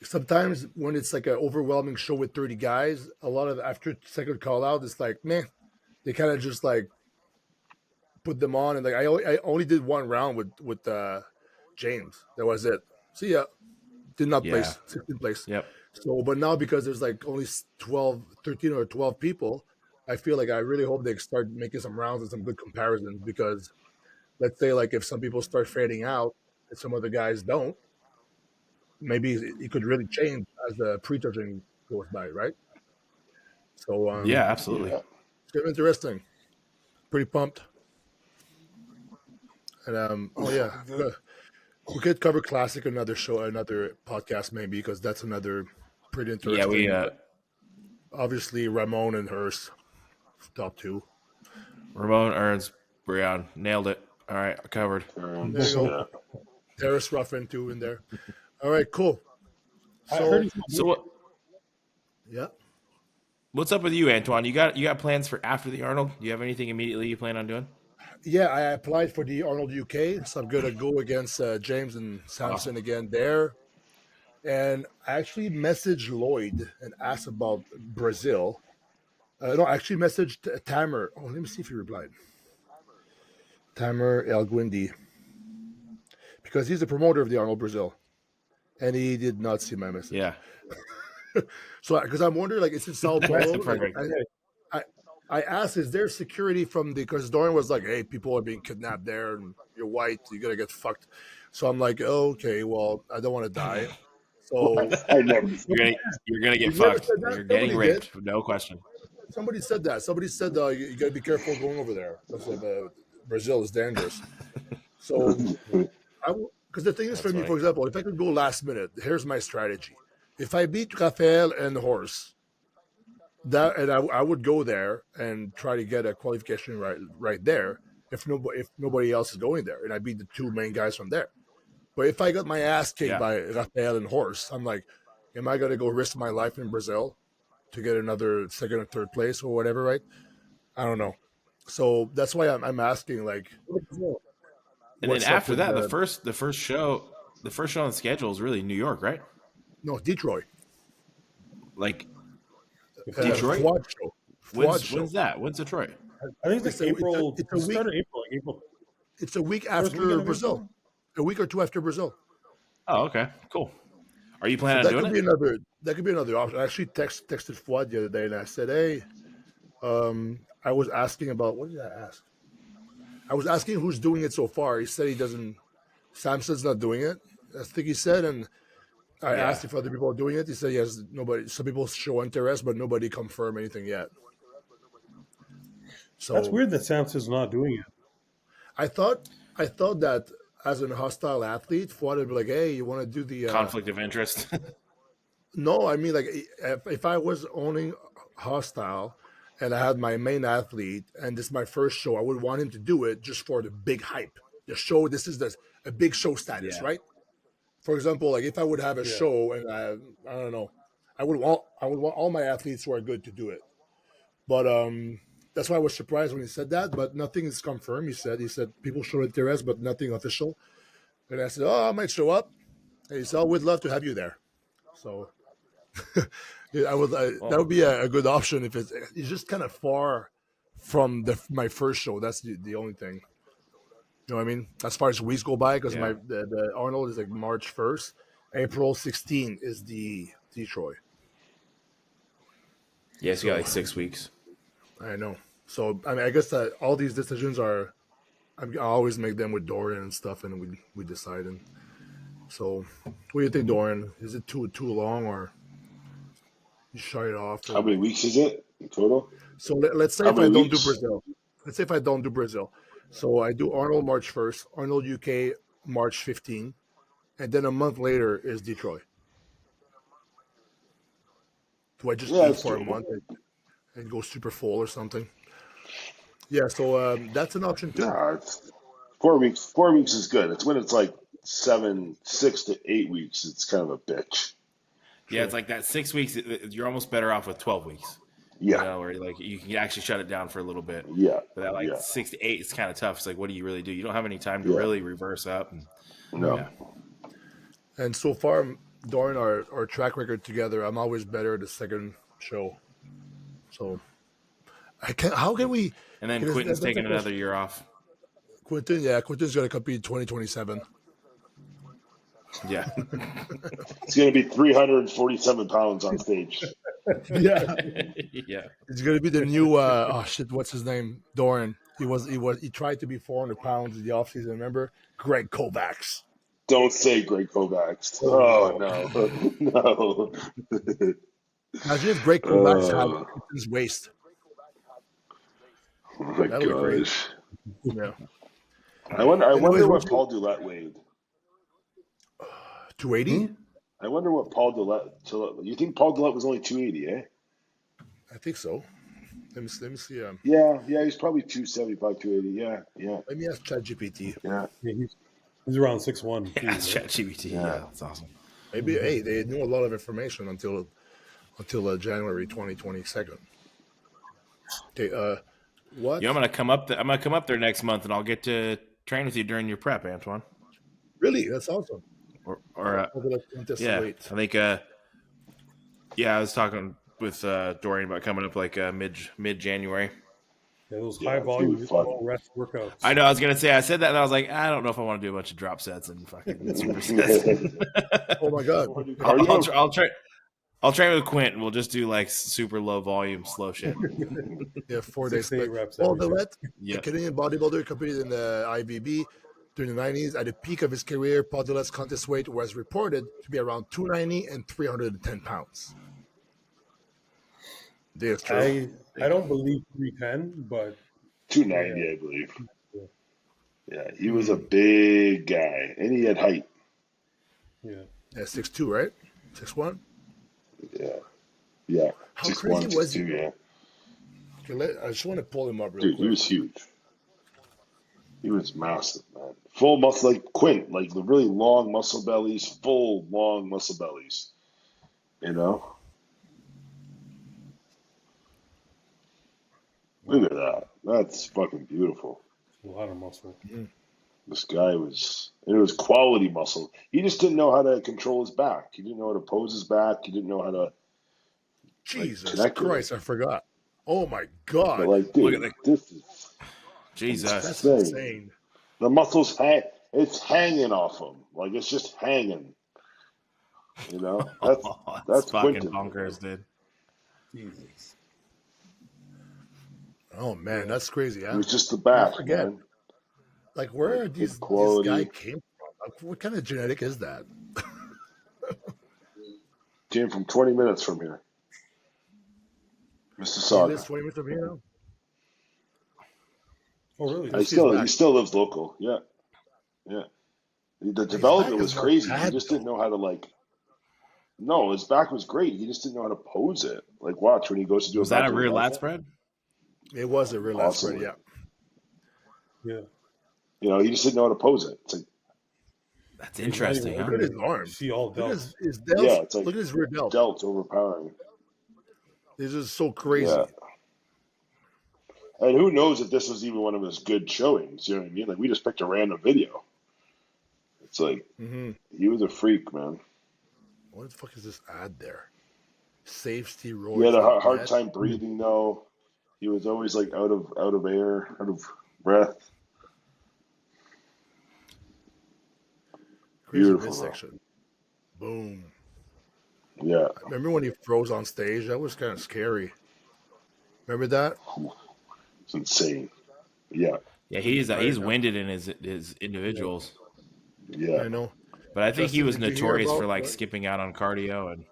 sometimes when it's like an overwhelming show with 30 guys, a lot of after second call out, it's like meh, they kind of just like put them on, and like I only did one round with James. That was it. See ya. Did not Yeah. place 16th place. Yep. So, but now because there's like only 12, 13 or 12 people, I feel like I really hope they start making some rounds and some good comparisons because let's say like if some people start fading out and some other guys don't, maybe it could really change as the prejudging goes by, right? So Yeah, absolutely. Yeah. it's gonna be interesting. Pretty pumped. And we could cover classic another show, another podcast maybe because that's another pretty Yeah, interesting. we Obviously Ramon and Hurst, top 2. Ramon Ernst Brown nailed it. All right, covered. There you go. Yeah. Terrace Ruffin too in there. All right, cool. I So heard he's So yeah. what's up with you, Antoine? You got plans for after the Arnold? Do you have anything immediately you plan on doing? Yeah, I applied for the Arnold UK, so I'm gonna go against James and Samson again there. And I actually messaged Lloyd and asked about Brazil. No, I actually messaged Tamer. Oh, let me see if he replied. Tamer El Guindi, because he's the promoter of the Arnold Brazil, and he did not see my message. Yeah. So, because I'm wondering, like, it's in Sao Paulo. Perfect. I asked, is there security from the? Because Dorian was like, "Hey, people are being kidnapped there, and you're white, you're gonna get fucked." So I'm like, oh, "Okay, well, I don't want to die." So I never. You're gonna get You never fucked. said that? You're getting Nobody raped, no question. somebody said that. Somebody said you got to be careful going over there because Brazil is dangerous. So because the thing is That's for me, funny. for example, if I could go last minute, here's my strategy. If I beat Rafael and Horse, I would go there and try to get a qualification right there. If nobody else is going there, and I beat the two main guys from there. But if I got my ass kicked Yeah. by Rafael and Horse, I'm like, am I gonna go risk my life in Brazil to get another second or third place or whatever? Right? I don't know. So that's why I'm asking, like, And then what's up after with that, the first show on the schedule is really New York, right? no Detroit Like Uh, Detroit? Fuad show. Fuad show. When's that? When's Detroit? I think it's like April. It's a It's week. start of April, like April It's a week first after weekend of Brazil. April. A week or two after Brazil. Oh, okay, cool. Are you So planning on that doing could it? be another option. I actually texted Fuad the other day and I said, hey, I was asking about what did I ask? I was asking who's doing it so far. He said he doesn't. Samson's not doing it. I think he said, and I Yeah. asked if other people are doing it. He said yes. Nobody. Some people show interest, but nobody confirmed anything yet. So That's weird that Samson's not doing it. I thought that as a hostile athlete, Fuad would be like, hey, you want to do the Conflict of interest. No, I mean, like, if I was owning Hostile and I had my main athlete and this is my first show, I would want him to do it just for the big hype. The show, this is a big show status, Yeah. right? For example, like if I would have a Yeah. show and I don't know, I would want all my athletes who are good to do it. But that's why I was surprised when he said that. But nothing is confirmed. He said people show interest, but nothing official. And I said, oh, I might show up. And he said, oh, we'd love to have you there. So. Yeah, I would. That would be a good option if it's just kind of far from my first show. That's the only thing. You know what I mean? As far as weeks go by, because Yeah. the Arnold is like March 1st, April 16 is the Detroit. Yeah, so you got like 6 weeks. I know. So I mean, I guess that all these decisions are. I always make them with Dorian and stuff, and we decide. And so, what do you think, Dorian? Is it too long or? You shut it off. How many weeks is it in total? So let's say How if I many don't do weeks? Brazil. Let's say if I don't do Brazil. So I do Arnold March 1st, Arnold UK March 15, and then a month later is Detroit. Do I just Yeah, eat that's for a doable. month and go super full or something? Yeah, so that's an option too. No, it's 4 weeks. 4 weeks is good. It's when it's like 6 to 8 weeks. It's kind of a bitch. Yeah, it's like that 6 weeks. You're almost better off with 12 weeks. Yeah, You know, where like you can actually shut it down for a little bit. yeah, But that like yeah. 6 to 8 is kind of tough. It's like, what do you really do? You don't have any time to Yeah. really reverse up. And, No. yeah. And so far, during our track record together, I'm always better at the second show. So I can't. How can we? And then Because Quentin's that's taking a another year off. Quentin's going to compete 2027. Yeah. It's going to be 347 pounds on stage. Yeah. Yeah. It's gonna be the new oh shit, what's his name? Doran. He tried to be 400 pounds in the offseason, remember? Greg Kovacs. Don't say Greg Kovacs. Oh, no. No. Imagine if Greg Kovacs Oh. had his waist. Oh my That'll be great. gosh. Yeah. I wonder Anyways, what Paul Dulett weighed. 280? I wonder what Paul Dulett. You think Paul Dulett was only 280, eh? I think so. Let me see. Yeah, he's probably 275, 280. Yeah. Let me ask ChatGPT. Yeah. Yeah, he's around 6'1". Yeah, it's ChatGPT. Yeah, that's awesome. Maybe hey, they knew a lot of information until January 2022. Okay, what? Yeah, I'm gonna come up. I'm gonna come up there next month, and I'll get to train with you during your prep, Antoine. Really? That's awesome. Or yeah, I think. Yeah, I was talking with Dorian about coming up like mid January. Yeah, those Yeah, high it's volume gonna be fun. rest workouts. I know. I was gonna say. I said that, and I was like, I don't know if I want to do a bunch of drop sets and fucking supersets. Oh my god. I'll train with Quint, and we'll just do like super low volume, slow shit. Yeah, 4 days. 6 to 8 reps. Paul every day. Dillette, Yeah. a Canadian bodybuilder, competed in the IVB during the 90s. At the peak of his career, Paul Dillette's contest weight was reported to be around 290 and 310 pounds. That's true. I don't believe 310, but 290, I believe. Yeah, he was a big guy, and he had height. Yeah. Yeah, 6'2", right? 6'1". Yeah, yeah, How 6'1", crazy was he? 6'2", yeah. Okay, I just want to pull him up real Dude, he quick. was huge. He was massive, man. Full muscle, like Quint, like the really long muscle bellies, full long muscle bellies. You know, look at that. That's fucking beautiful. A lot of muscle. This guy was, and it was quality muscle. He just didn't know how to control his back. He didn't know how to pose his back. He didn't know how to like Jesus connect with it. Christ, I forgot. Oh my But God, like, Look dude, at the this is Jesus. that's insane. insane. The muscles hang. It's hanging off him. Like it's just hanging. You know, Oh, it's that's fucking Quentin. bonkers, dude. Jesus. Oh man, that's crazy, It huh? was just the You back, forget, man. like, where Like are good these guy quality. came from? Like, what kind of genetic is that? Came from 20 minutes from here, He lives Mississauga. 20 minutes from here now. Oh, really? Let's see his He back. still lives local. Yeah, yeah. The His back development is was not crazy. He bad just didn't though. know how to like. No, his back was great. He just didn't know how to pose it. Like, watch when he goes to do a Was that back a to rear leg, lat spread? It was a real last spread, possibly. yeah. Yeah. You know, he just didn't know how to pose it. It's like, That's He's not even interesting, huh? Look at his working. You arms. see all Look at delts. his yeah, delts. it's like Look at his rear delt. delts overpowering. This is so Yeah, crazy. and who knows if this was even one of his good showings? You know what I mean? Like, we just picked a random video. It's like Mm-hmm. he was a freak, man. What the fuck is this ad there? Save He had steroids, a not hard dead. time breathing though. He was always like out of air, out of breath. Crazy Beautiful though. midsection. Boom. Yeah, I remember when he froze on stage? That was kind of scary. Remember that? it's insane. Yeah, Yeah, I he's know. winded in his individuals, yeah, I know. but I think he Justin, was did you hear notorious for about? like skipping out on cardio and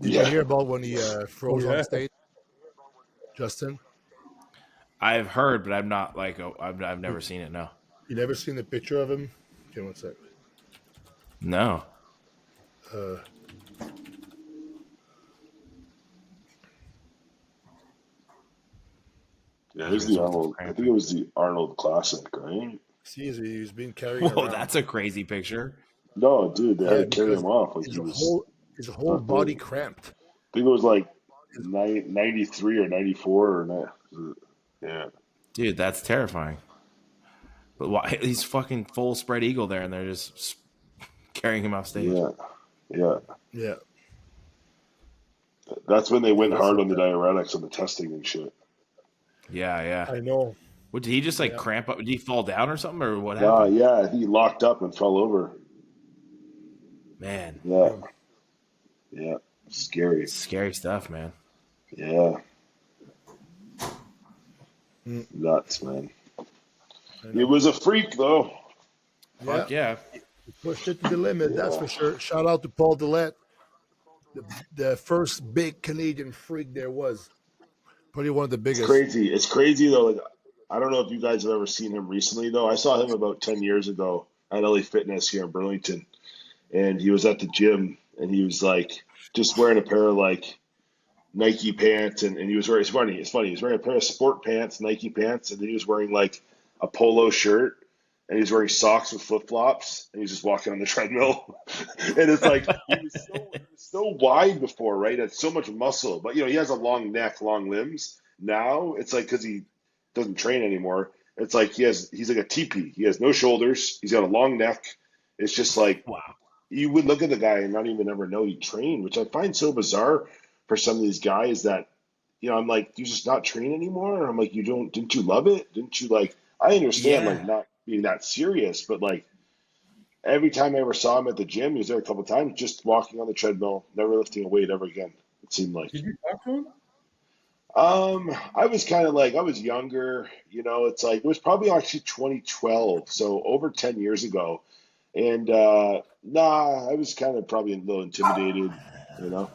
Did you yeah. hear about when he Oh, froze on yeah. stage, Justin? I've heard, but I'm not like I've never seen it. No, You never seen the picture of him? Okay, one sec. no. Uh, Yeah, it Here's was the what's Arnold. I think it cramping. was the Arnold Classic, right? see, he's been carrying Whoa, around. that's a crazy picture. No, dude, they had Yeah, to carry because him off like his he was his whole body fucking. cramped. I think it was like 93 or 94 or yeah, Dude, that's terrifying. But why he's fucking full spread eagle there, and they're just carrying him off stage. yeah, yeah. Yeah, That's when they yeah, went that's hard a, on the diuretics and the testing and shit. Yeah, yeah. I know. What did he just like Yeah, cramp up? Did he fall down or something, or what Nah, happened? yeah, I think he locked up and fell over. Man, Yeah, yeah, scary. scary stuff, man. Yeah, Mm, nuts, man. I He know. was a freak, though. Yeah, Fuck yeah. he pushed it to the limit. That's Yeah, for sure. Shout out to Paul Dillette, the first big Canadian freak there was. Probably one of the it's biggest. crazy. It's crazy though. Like, I don't know if you guys have ever seen him recently, though. I saw him about 10 years ago at LA Fitness here in Burlington, and he was at the gym, and he was like just wearing a pair of like Nike pants, and he was wearing. It's funny. It's funny. He was wearing a pair of sport pants, Nike pants, and then he was wearing like a polo shirt, and he was wearing socks with flip flops, and he's just walking on the treadmill. And it's like he was so wide before, right? Had so much muscle, but you know he has a long neck, long limbs. Now it's like because he doesn't train anymore. It's like he's like a teepee. He has no shoulders. He's got a long neck. It's just like Wow. you would look at the guy and not even ever know he trained, which I find so bizarre for some of these guys that, you know, I'm like, you just not train anymore? I'm like, didn't you love it? Didn't you like, I understand like Yeah. not being that serious, but like every time I ever saw him at the gym, he was there a couple of times, just walking on the treadmill, never lifting a weight ever again, it seemed like. Did you talk to him? I was kind of like, I was younger, you know, it's like, it was probably actually 2012, so over 10 years ago. And nah, I was kind of probably a little intimidated, you know,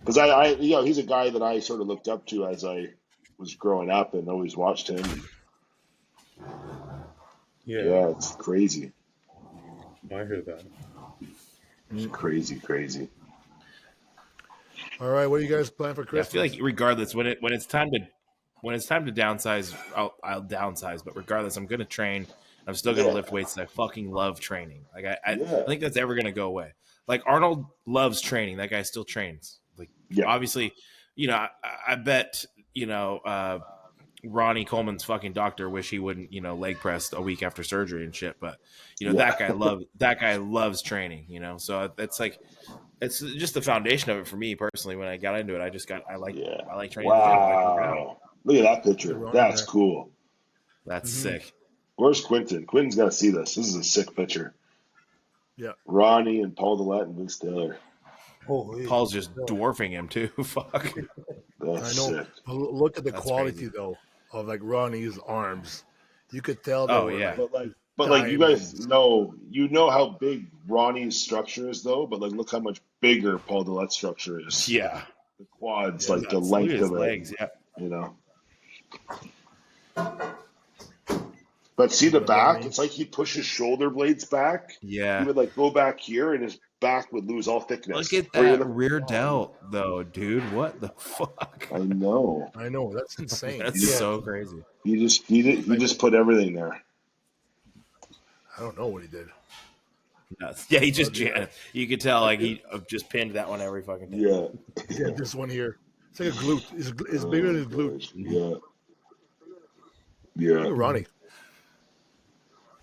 because you know, he's a guy that I sort of looked up to as I was growing up and always watched him. Yeah, it's crazy. I hear that. It's crazy. All right, what do you guys plan for Yeah, I feel Christmas? like regardless when it's time to downsize, I'll downsize. But regardless, I'm gonna train. I'm still gonna Yeah, lift weights. I fucking love training. Like I yeah, think that's ever gonna go away. Like Arnold loves training. That guy still trains. Like yeah. obviously, I bet Ronnie Coleman's fucking doctor wish he wouldn't leg press a week after surgery and shit. But Yeah. that guy loves training. So it's like it's just the foundation of it for me personally. When I got into it, Yeah. I like training in the gym. I like working out. Wow. Look at that The picture. Ronnie That's guy. cool. That's Mm-hmm. sick. Where's Quentin? Quentin's got to see this. This is a sick picture. Yeah. Ronnie and Paul Dillette and Vince Taylor. Holy. Paul's just dwarfing him too. Fuck. That's I know. sick. But look at the That's quality crazy. though of like Ronnie's arms. You could tell they Oh were yeah. But you guys diamonds. know how big Ronnie's structure is though, but like look how much bigger Paul Dillette's structure is. Yeah. The quads, Yeah. like the Nuts. Look at length his of it, legs. Yeah. you know. But see the back? Ronnie. It's like he pushes shoulder blades back. He Yeah. would like go back here and his back would lose all thickness. Look at Or you're that like, rear delt though, dude. What the fuck? I know. I know. That's insane. That's so crazy. He just put everything there. I don't know what he did. Nuts. Yeah, he just jammed. You could tell like he just pinned that one every fucking time. Yeah. Yeah, this one here. It's like a glute. It's bigger than his glute. Gosh. Yeah. Look Yeah. at Ronnie.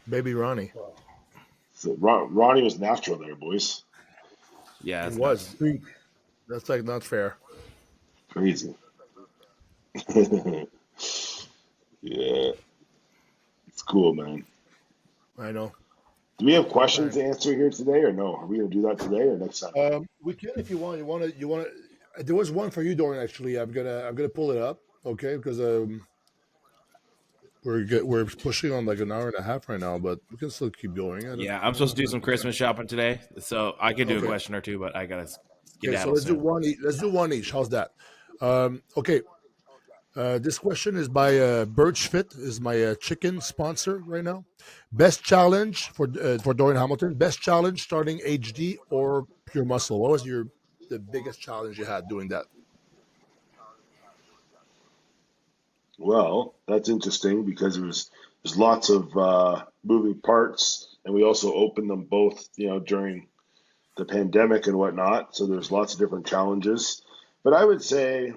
Baby Ronnie. So Ronnie was natural there, boys. Yeah, It that's was. nuts. That's like not fair. Crazy. Yeah. It's cool, man. I know. Do we have questions to answer here today or no? Are we gonna do that today or next time? We can if you want. You want to. There was one for you, Dorian. Actually, I'm gonna pull it up. Okay, because we're pushing on like an hour and a half right now, but we can still keep going. Yeah, I'm supposed to do some Christmas shopping today, so I could do a Okay. question or two, but I gotta Okay, so skedaddle let's do soon. one each. Let's do one each. How's that? Okay. This question is by Birch Fit, is my chicken sponsor right now. Best challenge for Dorian Hamilton. Best challenge starting HD or Pure Muscle. What was the biggest challenge you had doing that? Well, that's interesting because there's lots of moving parts, and we also opened them both, during the pandemic and whatnot. So there's lots of different challenges. But I would say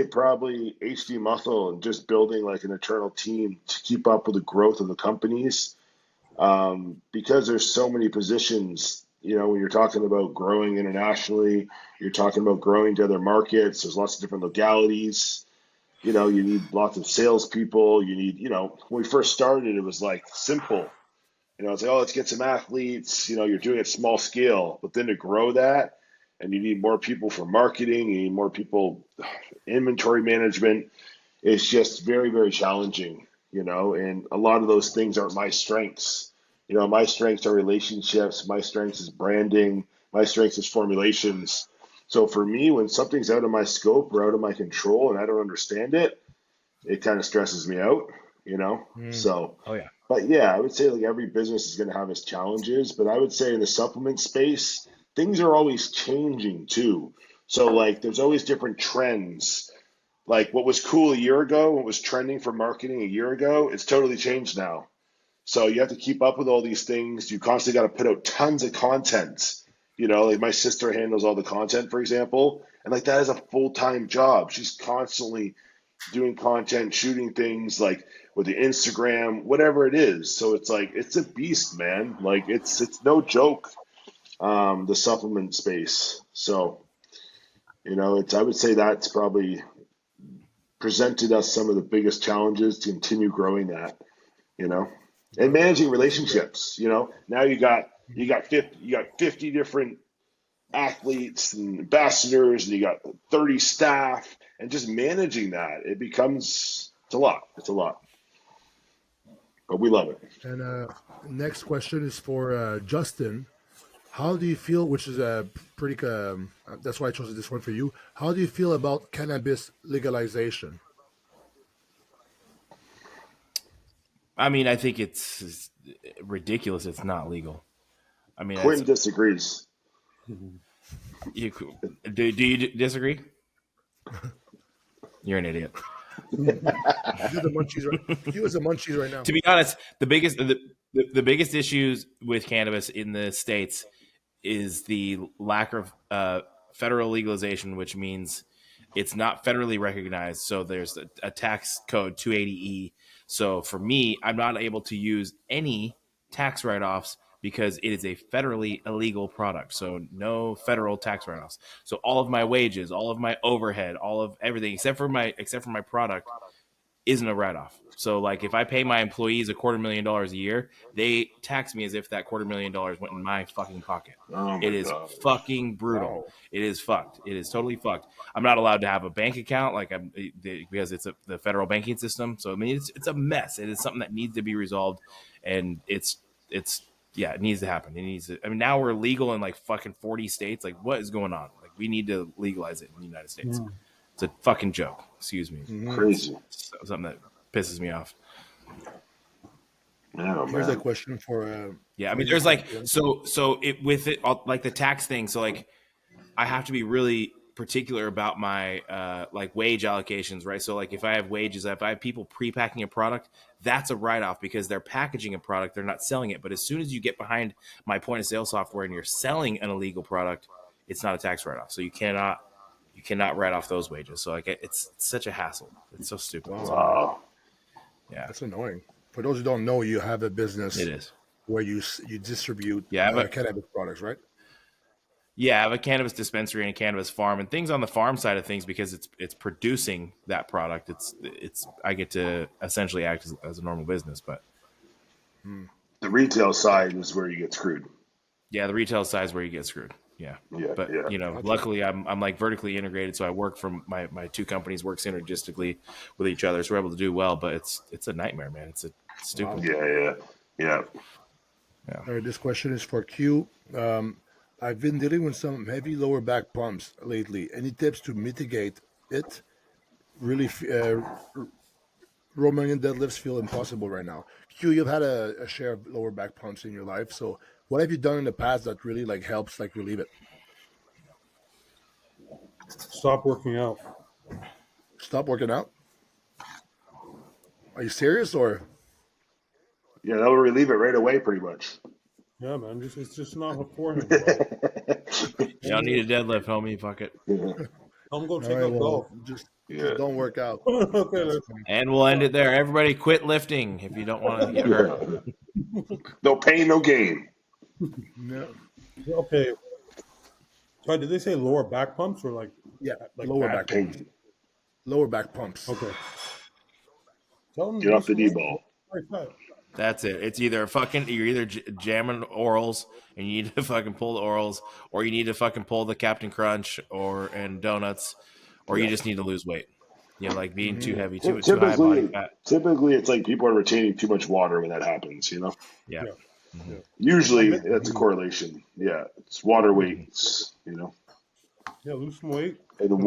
probably HD Muscle and just building like an internal team to keep up with the growth of the companies. Because there's so many positions, when you're talking about growing internationally, you're talking about growing to other markets. There's lots of different legalities. You need lots of salespeople. You need, when we first started, it was like simple. It's like, oh, let's get some athletes. You're doing it small scale, but then to grow that, and you need more people for marketing, you need more people, inventory management. It's just very, very challenging, and a lot of those things aren't my strengths. My strengths are relationships. My strengths is branding. My strengths is formulations. So for me, when something's out of my scope or out of my control and I don't understand it, it kind of stresses me out, So, Oh yeah. but yeah, I would say like every business is going to have its challenges, but I would say in the supplement space, things are always changing too. So like there's always different trends. Like what was cool a year ago, what was trending for marketing a year ago, it's totally changed now. So you have to keep up with all these things. You constantly got to put out tons of content. Like my sister handles all the content, for example, and like that is a full-time job. She's constantly doing content, shooting things like with the Instagram, whatever it is. So it's like it's a beast, man. Like it's no joke. The supplement space. So I would say that's probably presented us some of the biggest challenges to continue growing that. You know, and managing relationships. Now you got 50 different athletes and ambassadors, and you got 30 staff, and just managing that, it's a lot. It's a lot, but we love it. And next question is for Justin. How do you feel? Which is a pretty. That's why I chose this one for you. How do you feel about cannabis legalization? I mean, I think it's ridiculous. It's not legal. I mean, Quinn disagrees. do you disagree? You're an idiot. You're the munchies right. You as the munchies right now. To be honest, the biggest issues with cannabis in the States is the lack of federal legalization, which means it's not federally recognized. So there's a tax code 280E. So for me, I'm not able to use any tax write-offs because it is a federally illegal product. So no federal tax write-offs. So all of my wages, all of my overhead, all of everything except for my product isn't a write-off. So like if I pay my employees $250,000 a year, they tax me as if that $250,000 went in my fucking pocket. It is fucking brutal. Wow. It is fucked. It is totally fucked. I'm not allowed to have a bank account because it's the federal banking system. So I mean it's a mess. It is something that needs to be resolved, and it needs to happen. It needs to. I mean, now we're legal in like fucking 40 states. Like, what is going on? Like, we need to legalize it in the United States. Mm. It's a fucking joke. Excuse me. Crazy. It's something that pisses me off. Oh, here's a question for. I mean, there's like with it like the tax thing. So like, I have to be really particular about my like wage allocations, right? So like if I have wages, if I have people pre-packing a product, that's a write-off because they're packaging a product, they're not selling it. But as soon as you get behind my point of sale software and you're selling an illegal product, it's not a tax write-off. So you cannot write off those wages. So like it's such a hassle. It's so stupid. Wow. Yeah, that's annoying. For those who don't know, you have a business. It is where you distribute cannabis products, right? Yeah, I have a cannabis dispensary and a cannabis farm and things on the farm side of things because it's producing that product. It's I get to essentially act as a normal business, but the retail side is where you get screwed. Yeah, the retail side is where you get screwed. Yeah. But you know, luckily I'm like vertically integrated, so I work from my two companies work synergistically with each other, so we're able to do well. But it's a nightmare, man. It's stupid. Yeah. All right, this question is for Q. I've been dealing with some heavy lower back pumps lately. Any tips to mitigate it? Really, Romanian deadlifts feel impossible right now. Q, you've had a share of lower back pumps in your life. So what have you done in the past that really like helps like relieve it? Stop working out. Stop working out? Are you serious or? Yeah, that will relieve it right away pretty much. Yeah, man, it's just not beforehand. You don't need a deadlift, homie. Fuck it. I'm going to take up golf. Just don't work out. Okay, and we'll end it there. Everybody quit lifting if you don't want to get hurt. No pain, no gain. No. Okay. So did they say lower back pumps or like lower back pumps? Lower back pumps. Okay. Get off the D-ball. That's it. It's either you're either jamming orals and you need to fucking pull the orals, or you need to fucking pull the Captain Crunch and donuts, or you just need to lose weight. You know, like being too heavy, too high body fat. Typically, it's like people are retaining too much water when that happens. You know. Yeah. Mm-hmm. Usually, that's a correlation. Yeah, it's water weight. You know. Yeah, lose some weight. And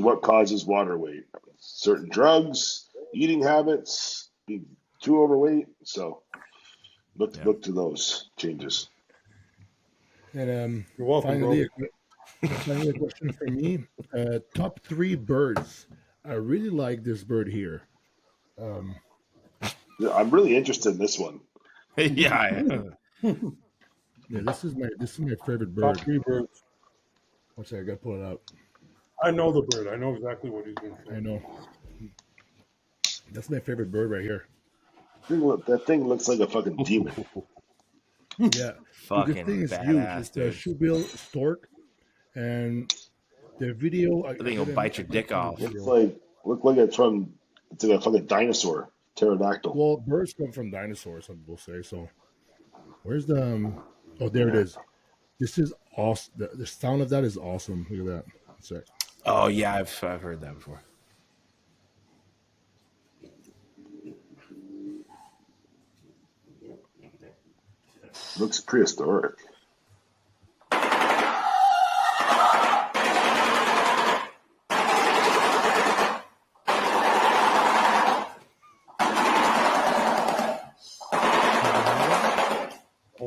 what causes water weight? Certain drugs, eating habits, being too overweight. So look to those changes. And you're welcome, finally a question for me. Top 3 birds. I really like this bird here. I'm really interested in this one. Yeah. Yeah, this is my favorite bird. Top 3 birds. One second, I gotta pull it out. I know the bird. I know exactly what he's doing. I know. That's my favorite bird right here. That thing looks like a fucking demon. Yeah. Fucking the thing is badass, huge. It's a Rubiel stork, and the video. I think it'll bite your dick off. Looks like it's like a fucking dinosaur, pterodactyl. Well, birds come from dinosaurs, some people say. So, where's the? Oh, there it is. This is awesome. The sound of that is awesome. Look at that. That's it. Oh yeah, I've heard that before. Looks prehistoric.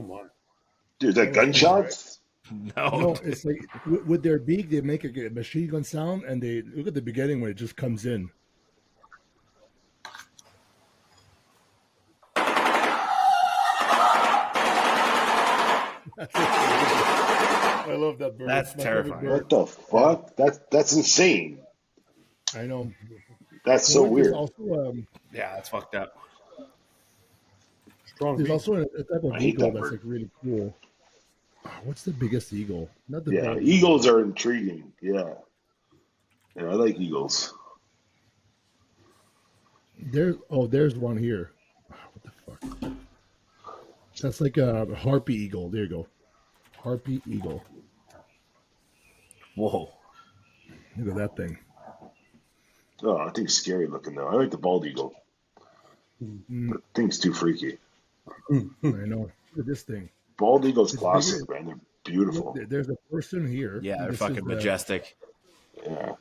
come on. Dude, is that gunshots? No, No, it's like with their beak, they make a machine gun sound, and they look at the beginning when it just comes in. I love that bird. That's It's my favorite terrifying. bird. What the fuck? That's insane. I know. That's so There's weird. also yeah, that's fucked up. Strong there's beak. also a type of I hate eagle that that's bird. like really cool. What's the biggest eagle? Not the Yeah, bald eagles are intriguing. Yeah. Yeah, I like eagles. There's one here. What the fuck? That's like a harpy eagle. There you go. Harpy eagle. Whoa. Look at that thing. Oh, I think it's scary looking though. I like the bald eagle. That thing's too freaky. I know. Look at this thing. Bald eagle's It's classic, bigger. man. They're beautiful. Look, there's a person here. Yeah, they're This fucking is majestic. Yeah.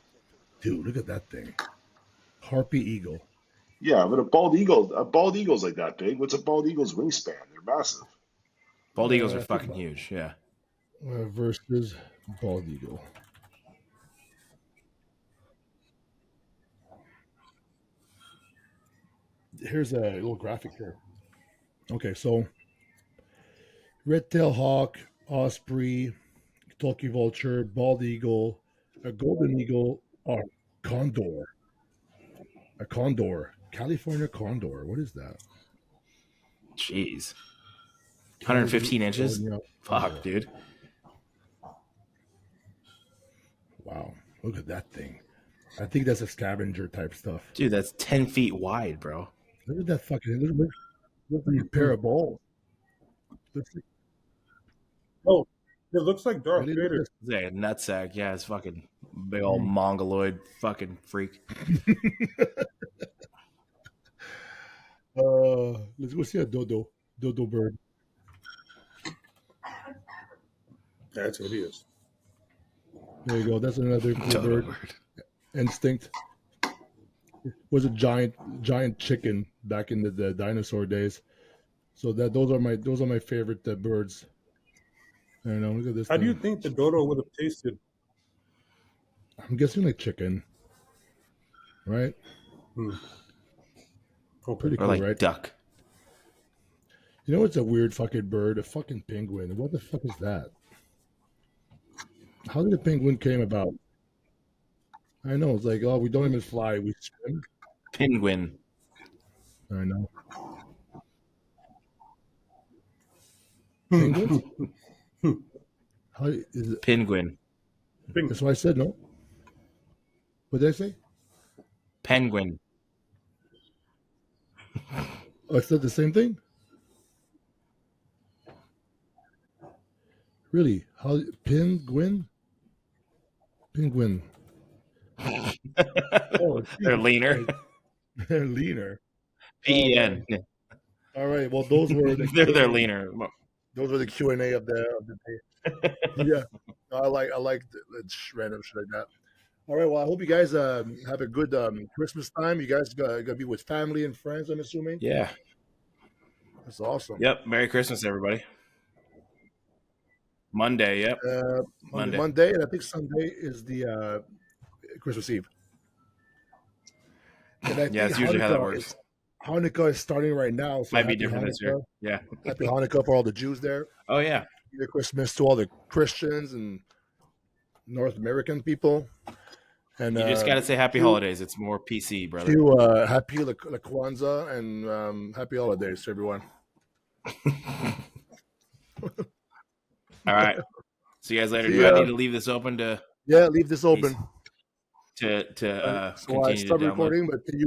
Dude, look at that thing. Harpy eagle. Yeah, but a bald eagle's like that big. What's a bald eagle's wingspan? They're massive. Bald eagles are think fucking about huge. Yeah. Versus bald eagle. Here's a little graphic here. Okay, so red-tailed hawk, osprey, turkey vulture, bald eagle, a golden eagle, or condor. A condor. California condor. What is that? Jeez. 115 inches? California Fuck, condor. dude. Wow. Look at that thing. I think that's a scavenger type stuff. Dude, that's 10 feet wide, bro. Look at that fucking look like a pair of balls. Looks like, Oh, it looks like Darth really, look at Vader. this. It's like a nutsack. Yeah, it's fucking big old mongoloid fucking freak. Let's go see a dodo bird. That's hideous. There you go. That's another cool bird. Instinct was a giant chicken back in the dinosaur days. So those are my favorite birds. I don't know. Look at this. How do you thing. think the dodo would have tasted? I'm guessing like chicken, right? Okay. Pretty Or cool, like right? duck. You know what's a weird fucking bird? A fucking penguin. What the fuck is that? How did the penguin came about? I know. It's like, oh, we don't even fly. We swim. Penguin. I know. Penguins? How is it? Penguin. That's what I said, no? What did I say? Penguin. Oh, it's not the same thing? Really? How penguin? Penguin. Oh, They're leaner. they're leaner. P-E-N. All right. Well, those were the They're leaner. those were the Q&A of the day. Yeah, I like the random shit like that. All right. Well, I hope you guys have a good Christmas time. You guys gonna be with family and friends, I'm assuming. Yeah. That's awesome. Yep. Merry Christmas, everybody. Monday. Yep. Monday, and I think Sunday is the Christmas Eve. And I Yeah, think it's usually how that Hanukkah works. Hanukkah is starting right now. So Might be happy different this year. Hanukkah. Yeah. Happy Hanukkah for all the Jews there. Oh, yeah. Merry Christmas to all the Christians and North American people. And You just got to say happy holidays. It's more PC, brother. happy La Kwanzaa and happy holidays to everyone. All right. See you guys later. See Do I ya. need to leave this open to Yeah, leave this open. to So I continue to stop download? recording, but